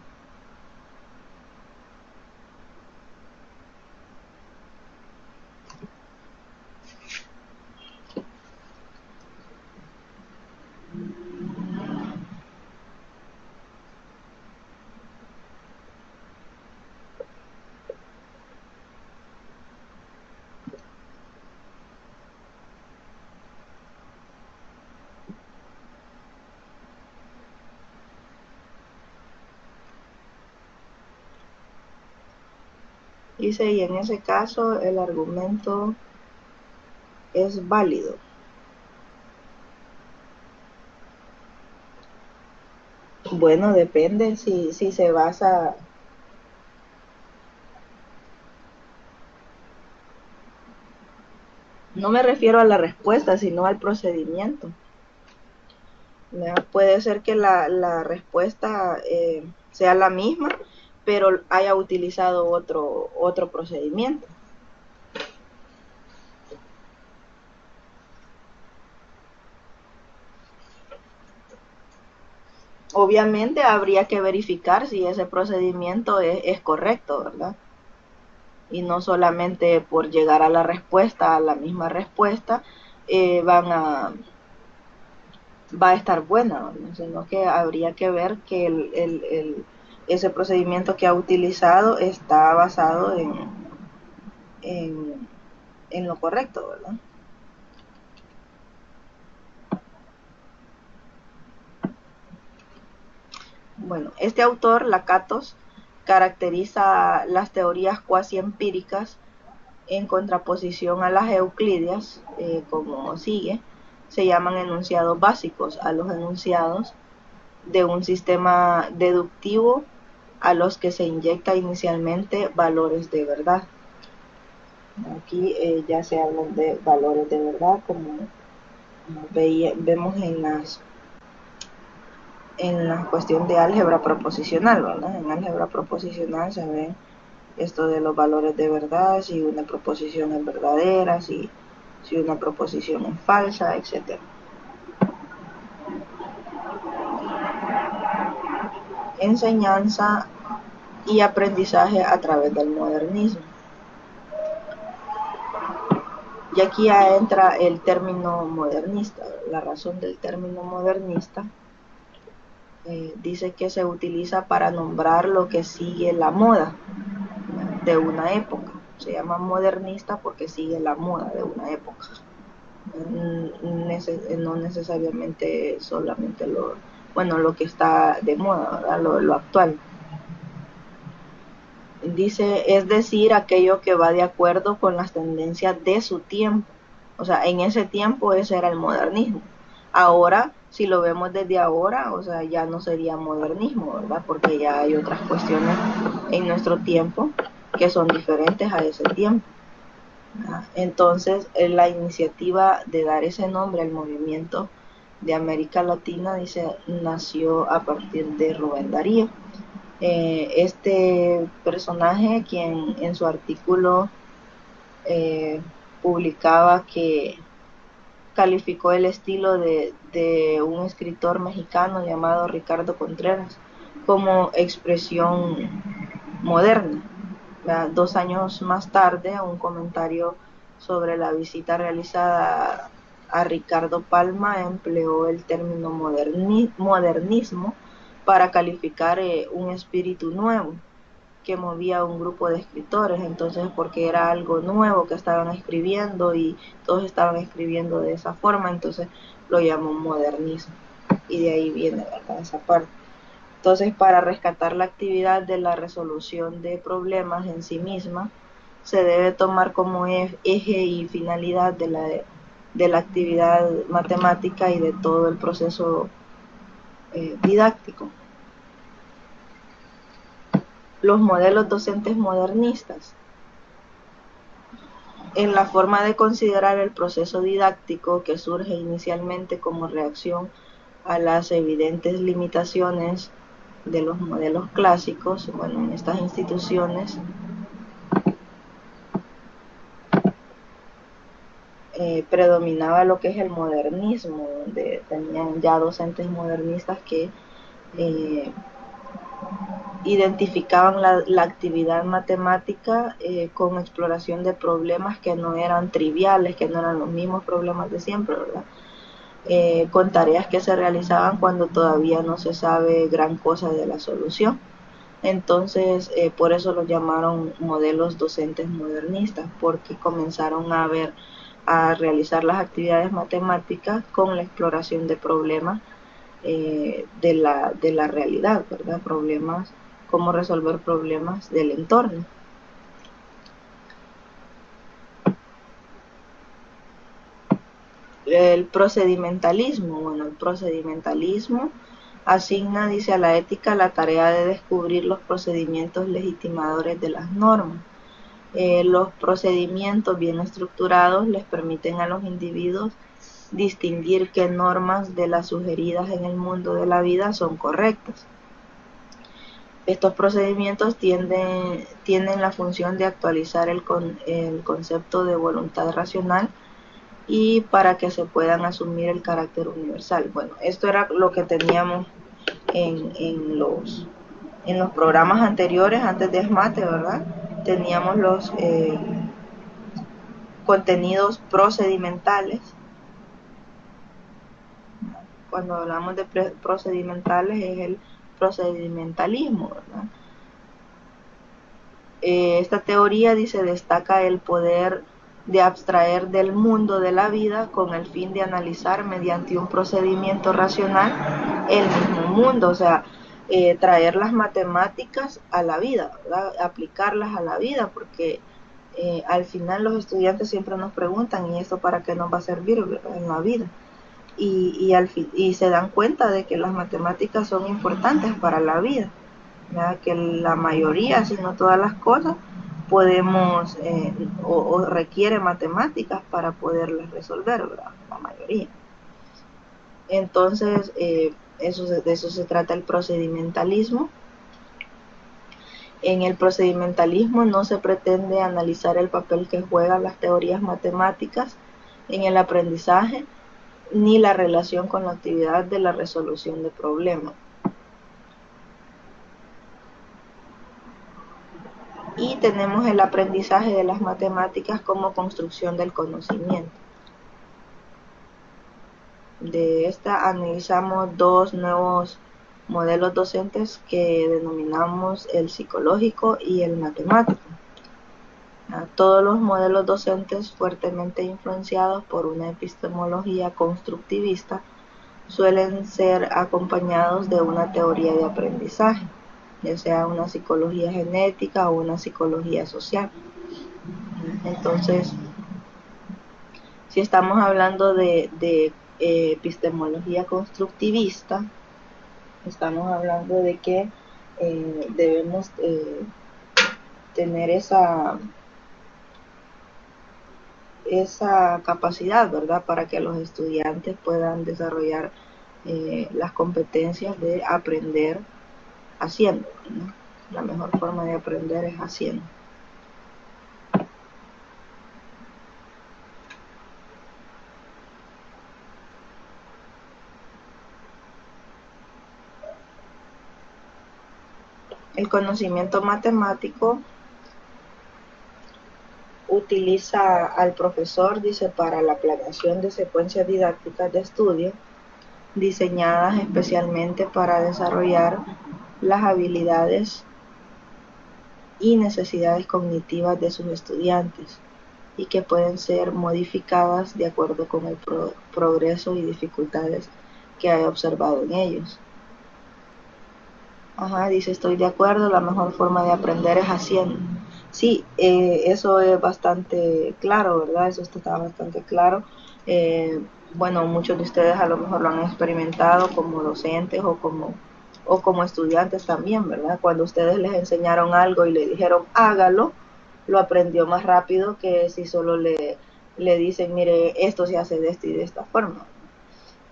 Dice, y en ese caso el argumento es válido. Bueno, depende si se basa. No me refiero a la respuesta, sino al procedimiento. Puede ser que la respuesta sea la misma, pero haya utilizado otro procedimiento. Obviamente habría que verificar si ese procedimiento es correcto, ¿verdad? Y no solamente por llegar a la respuesta, a la misma respuesta, va a estar buena, ¿no? Sino que habría que ver que ese procedimiento que ha utilizado está basado en lo correcto, ¿verdad? Bueno, este autor, Lakatos, caracteriza las teorías cuasi empíricas en contraposición a las euclidias, como sigue. Se llaman enunciados básicos a los enunciados de un sistema deductivo a los que se inyecta inicialmente valores de verdad. Aquí ya se hablan de valores de verdad, como vemos en la cuestión de álgebra proposicional, ¿verdad? En álgebra proposicional se ve esto de los valores de verdad, si una proposición es verdadera, si una proposición es falsa, etc. Enseñanza y aprendizaje a través del modernismo. Y aquí ya entra el término modernista. La razón del término modernista dice que se utiliza para nombrar lo que sigue la moda de una época. Se llama modernista porque sigue la moda de una época. No necesariamente solamente lo que está de moda, ¿verdad? Lo actual. Dice, es decir, aquello que va de acuerdo con las tendencias de su tiempo. O sea, en ese tiempo ese era el modernismo. Ahora, si lo vemos desde ahora, o sea, ya no sería modernismo, ¿verdad? Porque ya hay otras cuestiones en nuestro tiempo que son diferentes a ese tiempo. Entonces, la iniciativa de dar ese nombre al movimiento de América Latina, dice, nació a partir de Rubén Darío. Este personaje, quien en su artículo publicaba que calificó el estilo de un escritor mexicano llamado Ricardo Contreras como expresión moderna. 2 años más tarde, un comentario sobre la visita realizada a Ricardo Palma empleó el término modernismo para calificar un espíritu nuevo que movía a un grupo de escritores. Entonces, porque era algo nuevo que estaban escribiendo y todos estaban escribiendo de esa forma, entonces lo llamó modernismo, y de ahí viene, ¿verdad?, esa parte. Entonces, para rescatar la actividad de la resolución de problemas en sí misma, se debe tomar como eje y finalidad de la actividad matemática y de todo el proceso didáctico. Los modelos docentes modernistas. En la forma de considerar el proceso didáctico, que surge inicialmente como reacción a las evidentes limitaciones de los modelos clásicos, bueno, en estas instituciones predominaba lo que es el modernismo, donde tenían ya docentes modernistas que identificaban la actividad matemática con exploración de problemas que no eran triviales, que no eran los mismos problemas de siempre, ¿verdad? Con tareas que se realizaban cuando todavía no se sabe gran cosa de la solución. Entonces, por eso los llamaron modelos docentes modernistas, porque comenzaron a realizar las actividades matemáticas con la exploración de problemas de la realidad, ¿verdad? Cómo resolver problemas del entorno. El procedimentalismo. Bueno, el procedimentalismo asigna, dice, a la ética la tarea de descubrir los procedimientos legitimadores de las normas. Los procedimientos bien estructurados les permiten a los individuos distinguir qué normas de las sugeridas en el mundo de la vida son correctas. Estos procedimientos tienen la función de actualizar el concepto de voluntad racional y para que se puedan asumir el carácter universal. Bueno, esto era lo que teníamos en los programas anteriores, antes de SMATE, ¿verdad? Teníamos los contenidos procedimentales. Cuando hablamos de procedimentales es el procedimentalismo, ¿verdad? Esta teoría dice destaca el poder de abstraer del mundo de la vida con el fin de analizar mediante un procedimiento racional el mismo mundo, o sea, traer las matemáticas a la vida, ¿verdad? Aplicarlas a la vida, porque al final los estudiantes siempre nos preguntan, ¿y esto para qué nos va a servir, ¿verdad? En la vida? Y se dan cuenta de que las matemáticas son importantes para la vida, ¿verdad? Que la mayoría, si no todas las cosas, podemos o requiere matemáticas para poderlas resolver, ¿verdad? La mayoría. Entonces, de eso se trata el procedimentalismo. En el procedimentalismo no se pretende analizar el papel que juegan las teorías matemáticas en el aprendizaje ni la relación con la actividad de la resolución de problemas. Y tenemos el aprendizaje de las matemáticas como construcción del conocimiento. De esta analizamos dos nuevos modelos docentes que denominamos el psicológico y el matemático. Todos los modelos docentes fuertemente influenciados por una epistemología constructivista suelen ser acompañados de una teoría de aprendizaje, ya sea una psicología genética o una psicología social. Entonces, si estamos hablando de epistemología constructivista, estamos hablando de que debemos tener esa capacidad, ¿verdad? Para que los estudiantes puedan desarrollar las competencias de aprender haciendo, ¿no? La mejor forma de aprender es haciendo. El conocimiento matemático utiliza al profesor, dice, para la planeación de secuencias didácticas de estudio diseñadas especialmente para desarrollar las habilidades y necesidades cognitivas de sus estudiantes y que pueden ser modificadas de acuerdo con el progreso y dificultades que haya observado en ellos. Dice, estoy de acuerdo, la mejor forma de aprender es haciendo. Sí, eso es bastante claro, ¿verdad? Eso está bastante claro. Bueno, muchos de ustedes a lo mejor lo han experimentado como docentes o como estudiantes también, ¿verdad? Cuando ustedes les enseñaron algo y le dijeron hágalo, lo aprendió más rápido que si solo le dicen, mire, esto se hace de esta y de esta forma.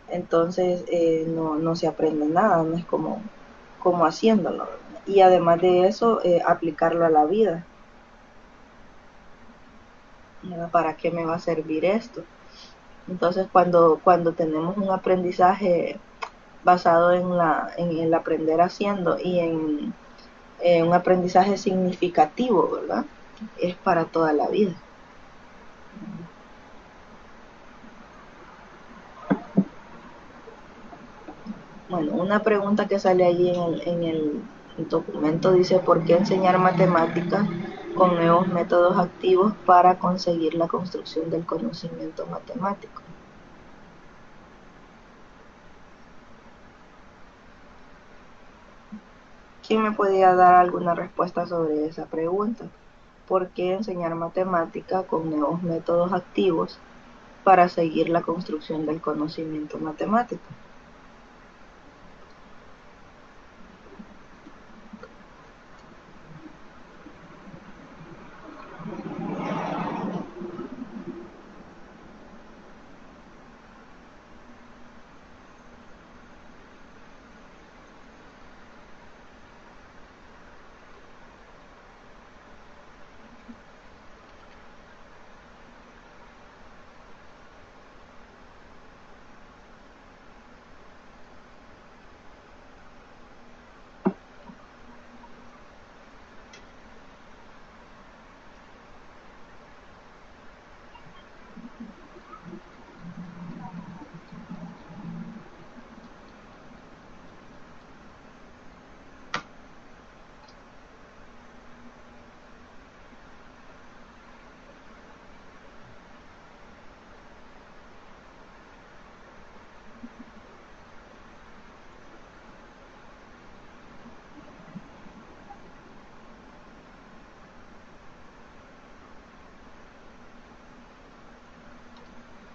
Entonces no se aprende nada, no es como haciéndolo. Y además de eso, aplicarlo a la vida. ¿Para qué me va a servir esto? Entonces, cuando tenemos un aprendizaje basado en el aprender haciendo y en un aprendizaje significativo, ¿verdad? Es para toda la vida. Bueno, una pregunta que sale allí en el documento dice, ¿por qué enseñar matemáticas con nuevos métodos activos para conseguir la construcción del conocimiento matemático? ¿Quién me podría dar alguna respuesta sobre esa pregunta? ¿Por qué enseñar matemática con nuevos métodos activos para seguir la construcción del conocimiento matemático?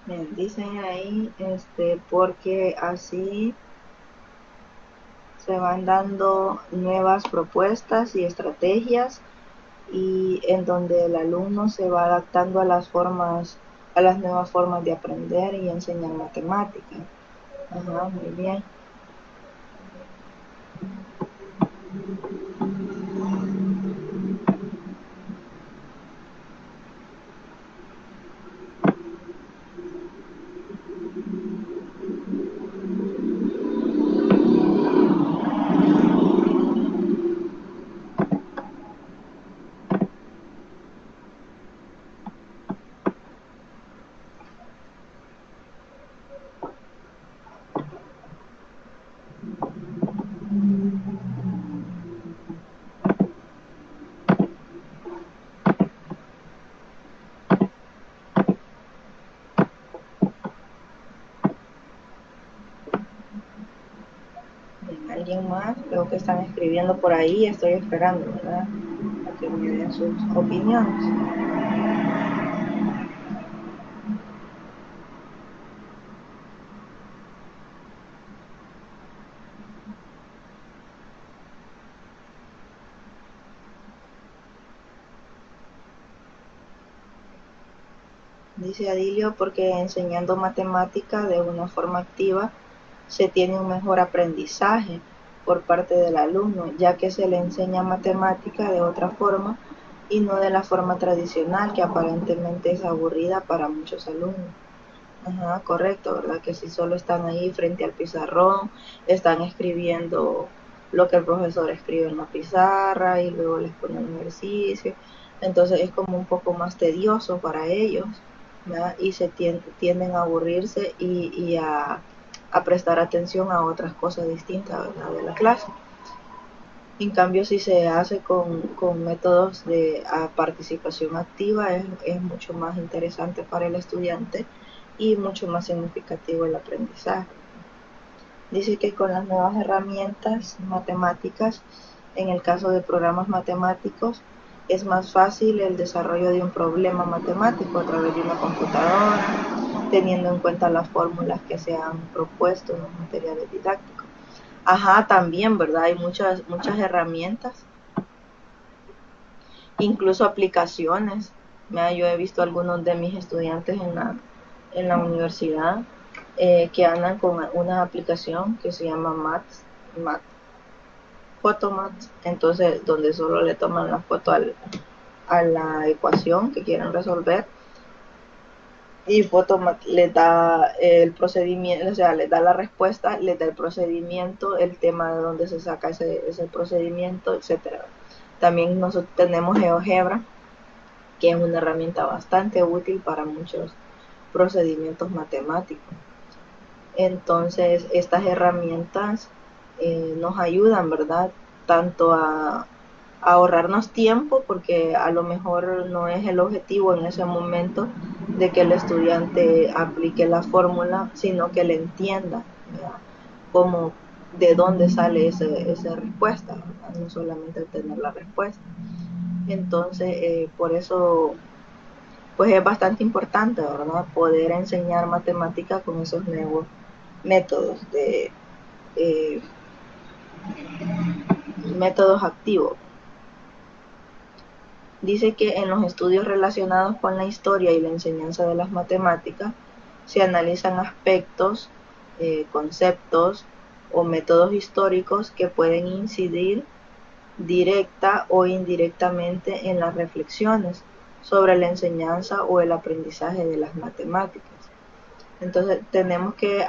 Bien, dicen ahí, porque así se van dando nuevas propuestas y estrategias y en donde el alumno se va adaptando a a las nuevas formas de aprender y enseñar matemáticas. Ajá, muy bien. Bien, ¿alguien más? Creo que están escribiendo por ahí, estoy esperando, ¿verdad? A que me den sus opiniones. Dice Adilio, porque enseñando matemática de una forma activa se tiene un mejor aprendizaje por parte del alumno, ya que se le enseña matemática de otra forma y no de la forma tradicional, que aparentemente es aburrida para muchos alumnos. Ajá, correcto, ¿verdad? Que si solo están ahí frente al pizarrón, están escribiendo lo que el profesor escribe en la pizarra y luego les pone un ejercicio. Entonces es como un poco más tedioso para ellos, ¿verdad? Y se tienden a aburrirse y a prestar atención a otras cosas distintas, ¿verdad? De la clase. En cambio, si se hace con métodos de participación activa, es mucho más interesante para el estudiante y mucho más significativo el aprendizaje. Dice que con las nuevas herramientas matemáticas, en el caso de programas matemáticos, es más fácil el desarrollo de un problema matemático a través de una computadora, teniendo en cuenta las fórmulas que se han propuesto en los materiales didácticos. Ajá, también, ¿verdad? Hay muchas herramientas, incluso aplicaciones. Mira, yo he visto algunos de mis estudiantes en la universidad que andan con una aplicación que se llama Photomat, entonces donde solo le toman la foto a la ecuación que quieren resolver y Photomat les da el procedimiento, o sea, les da la respuesta, les da el procedimiento, el tema de donde se saca ese procedimiento, etcétera. También nosotros tenemos GeoGebra, que es una herramienta bastante útil para muchos procedimientos matemáticos. Entonces, estas herramientas nos ayudan, ¿verdad? Tanto a ahorrarnos tiempo, porque a lo mejor no es el objetivo en ese momento de que el estudiante aplique la fórmula, sino que le entienda, ¿verdad? Cómo, de dónde sale esa respuesta, ¿verdad? No solamente tener la respuesta. Entonces, por eso pues es bastante importante, ¿verdad? Poder enseñar matemática con esos nuevos métodos eh, métodos activos. Dice que en los estudios relacionados con la historia y la enseñanza de las matemáticas se analizan aspectos, conceptos o métodos históricos que pueden incidir directa o indirectamente en las reflexiones sobre la enseñanza o el aprendizaje de las matemáticas. Entonces tenemos que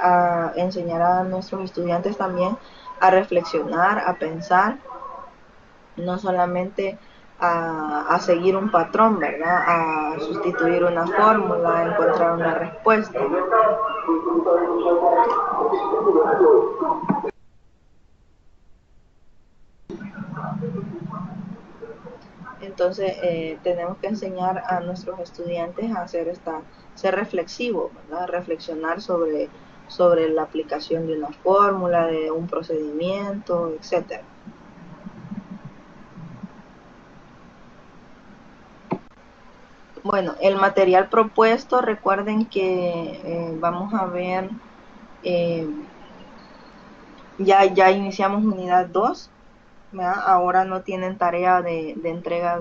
enseñar a nuestros estudiantes también a reflexionar, a pensar, no solamente a seguir un patrón, ¿verdad? A sustituir una fórmula, a encontrar una respuesta. Entonces tenemos que enseñar a nuestros estudiantes a ser reflexivos, ¿verdad? Reflexionar sobre la aplicación de una fórmula, de un procedimiento, etcétera. Bueno, el material propuesto, recuerden que vamos a ver, eh, ya iniciamos unidad 2, ¿verdad? Ahora no tienen tarea de entrega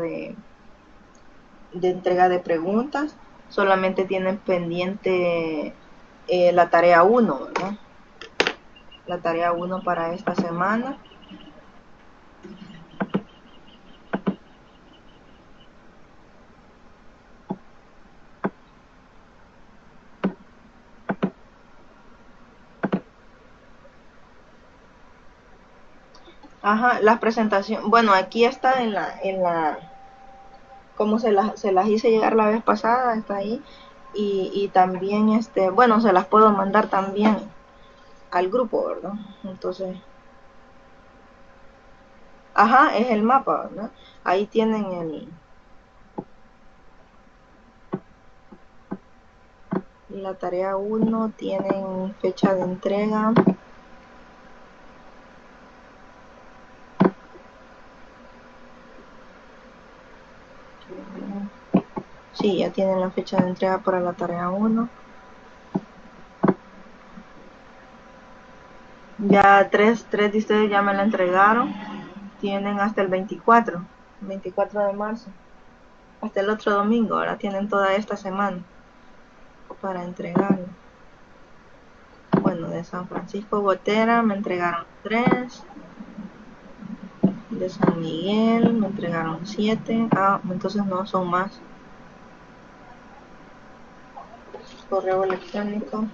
de preguntas, solamente tienen pendiente la tarea 1, ¿verdad? La tarea 1 para esta semana. Ajá, las presentaciones, bueno, aquí está como se las hice llegar la vez pasada, está ahí. Y también, bueno, se las puedo mandar también al grupo, ¿verdad? Entonces, ajá, es el mapa, ¿verdad? Ahí tienen la tarea 1, tienen fecha de entrega. Sí, ya tienen la fecha de entrega para la tarea 1. Ya tres de ustedes ya me la entregaron. Tienen hasta el 24 de marzo. Hasta el otro domingo. Ahora tienen toda esta semana para entregarlo. Bueno, de San Francisco Gotera me entregaron 3. De San Miguel me entregaron 7. Ah, entonces no son más. Correo electrónico.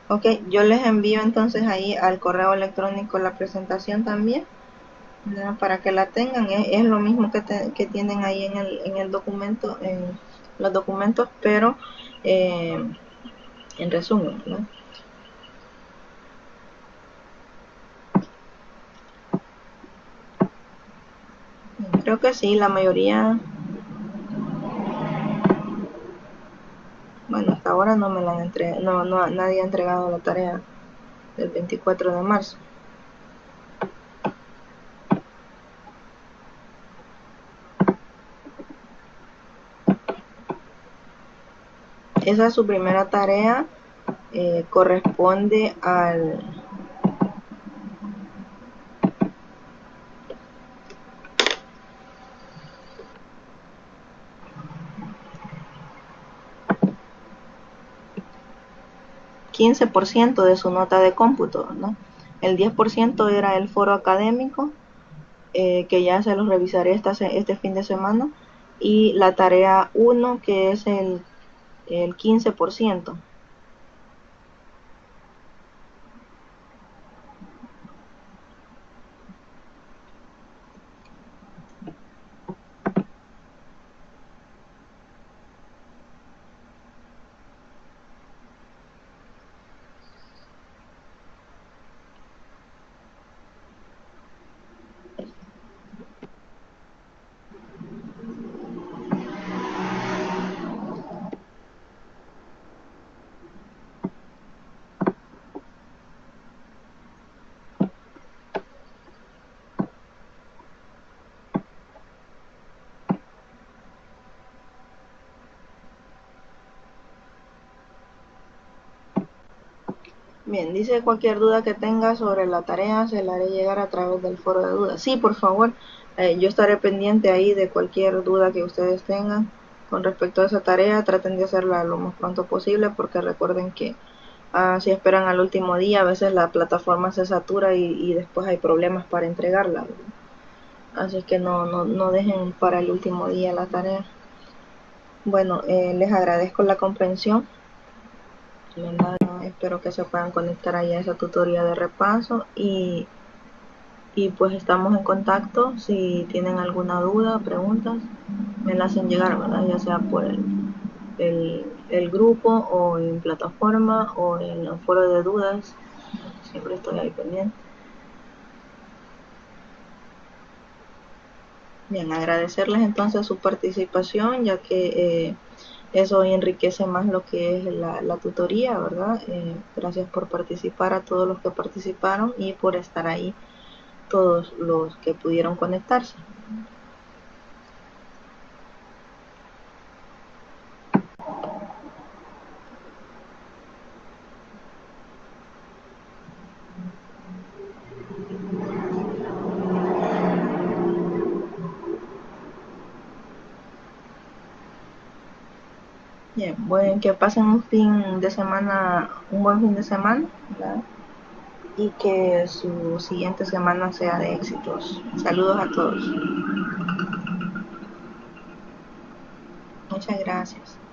Ok, yo les envío entonces ahí al correo electrónico la presentación también, ¿no? Para que la tengan. Es lo mismo que tienen ahí en el documento, en los documentos, pero en resumen, ¿no? Creo que sí, la mayoría. Bueno, hasta ahora no me la han entregado, no, nadie ha entregado la tarea del 24 de marzo. Esa es su primera tarea, corresponde al 15% de su nota de cómputo, ¿no? El 10% era el foro académico, que ya se los revisaré este fin de semana, y la tarea 1, que es el 15%. Bien, dice cualquier duda que tenga sobre la tarea se la haré llegar a través del foro de dudas. Sí, por favor, yo estaré pendiente ahí de cualquier duda que ustedes tengan con respecto a esa tarea. Traten de hacerla lo más pronto posible, porque recuerden que si esperan al último día, a veces la plataforma se satura y después hay problemas para entregarla. Así que no dejen para el último día la tarea. Bueno, les agradezco la comprensión. Espero que se puedan conectar ahí a esa tutoría de repaso y pues estamos en contacto. Si tienen alguna duda, preguntas, me la hacen llegar, ¿verdad? Ya sea por el grupo o en plataforma o en el foro de dudas. Siempre estoy ahí pendiente. Bien, agradecerles entonces su participación, ya que eso enriquece más lo que es la tutoría, ¿verdad? Gracias por participar a todos los que participaron y por estar ahí todos los que pudieron conectarse. Bien, bueno, que pasen un fin de semana, un buen fin de semana, ¿verdad? Y que su siguiente semana sea de éxitos. Saludos a todos. Muchas gracias.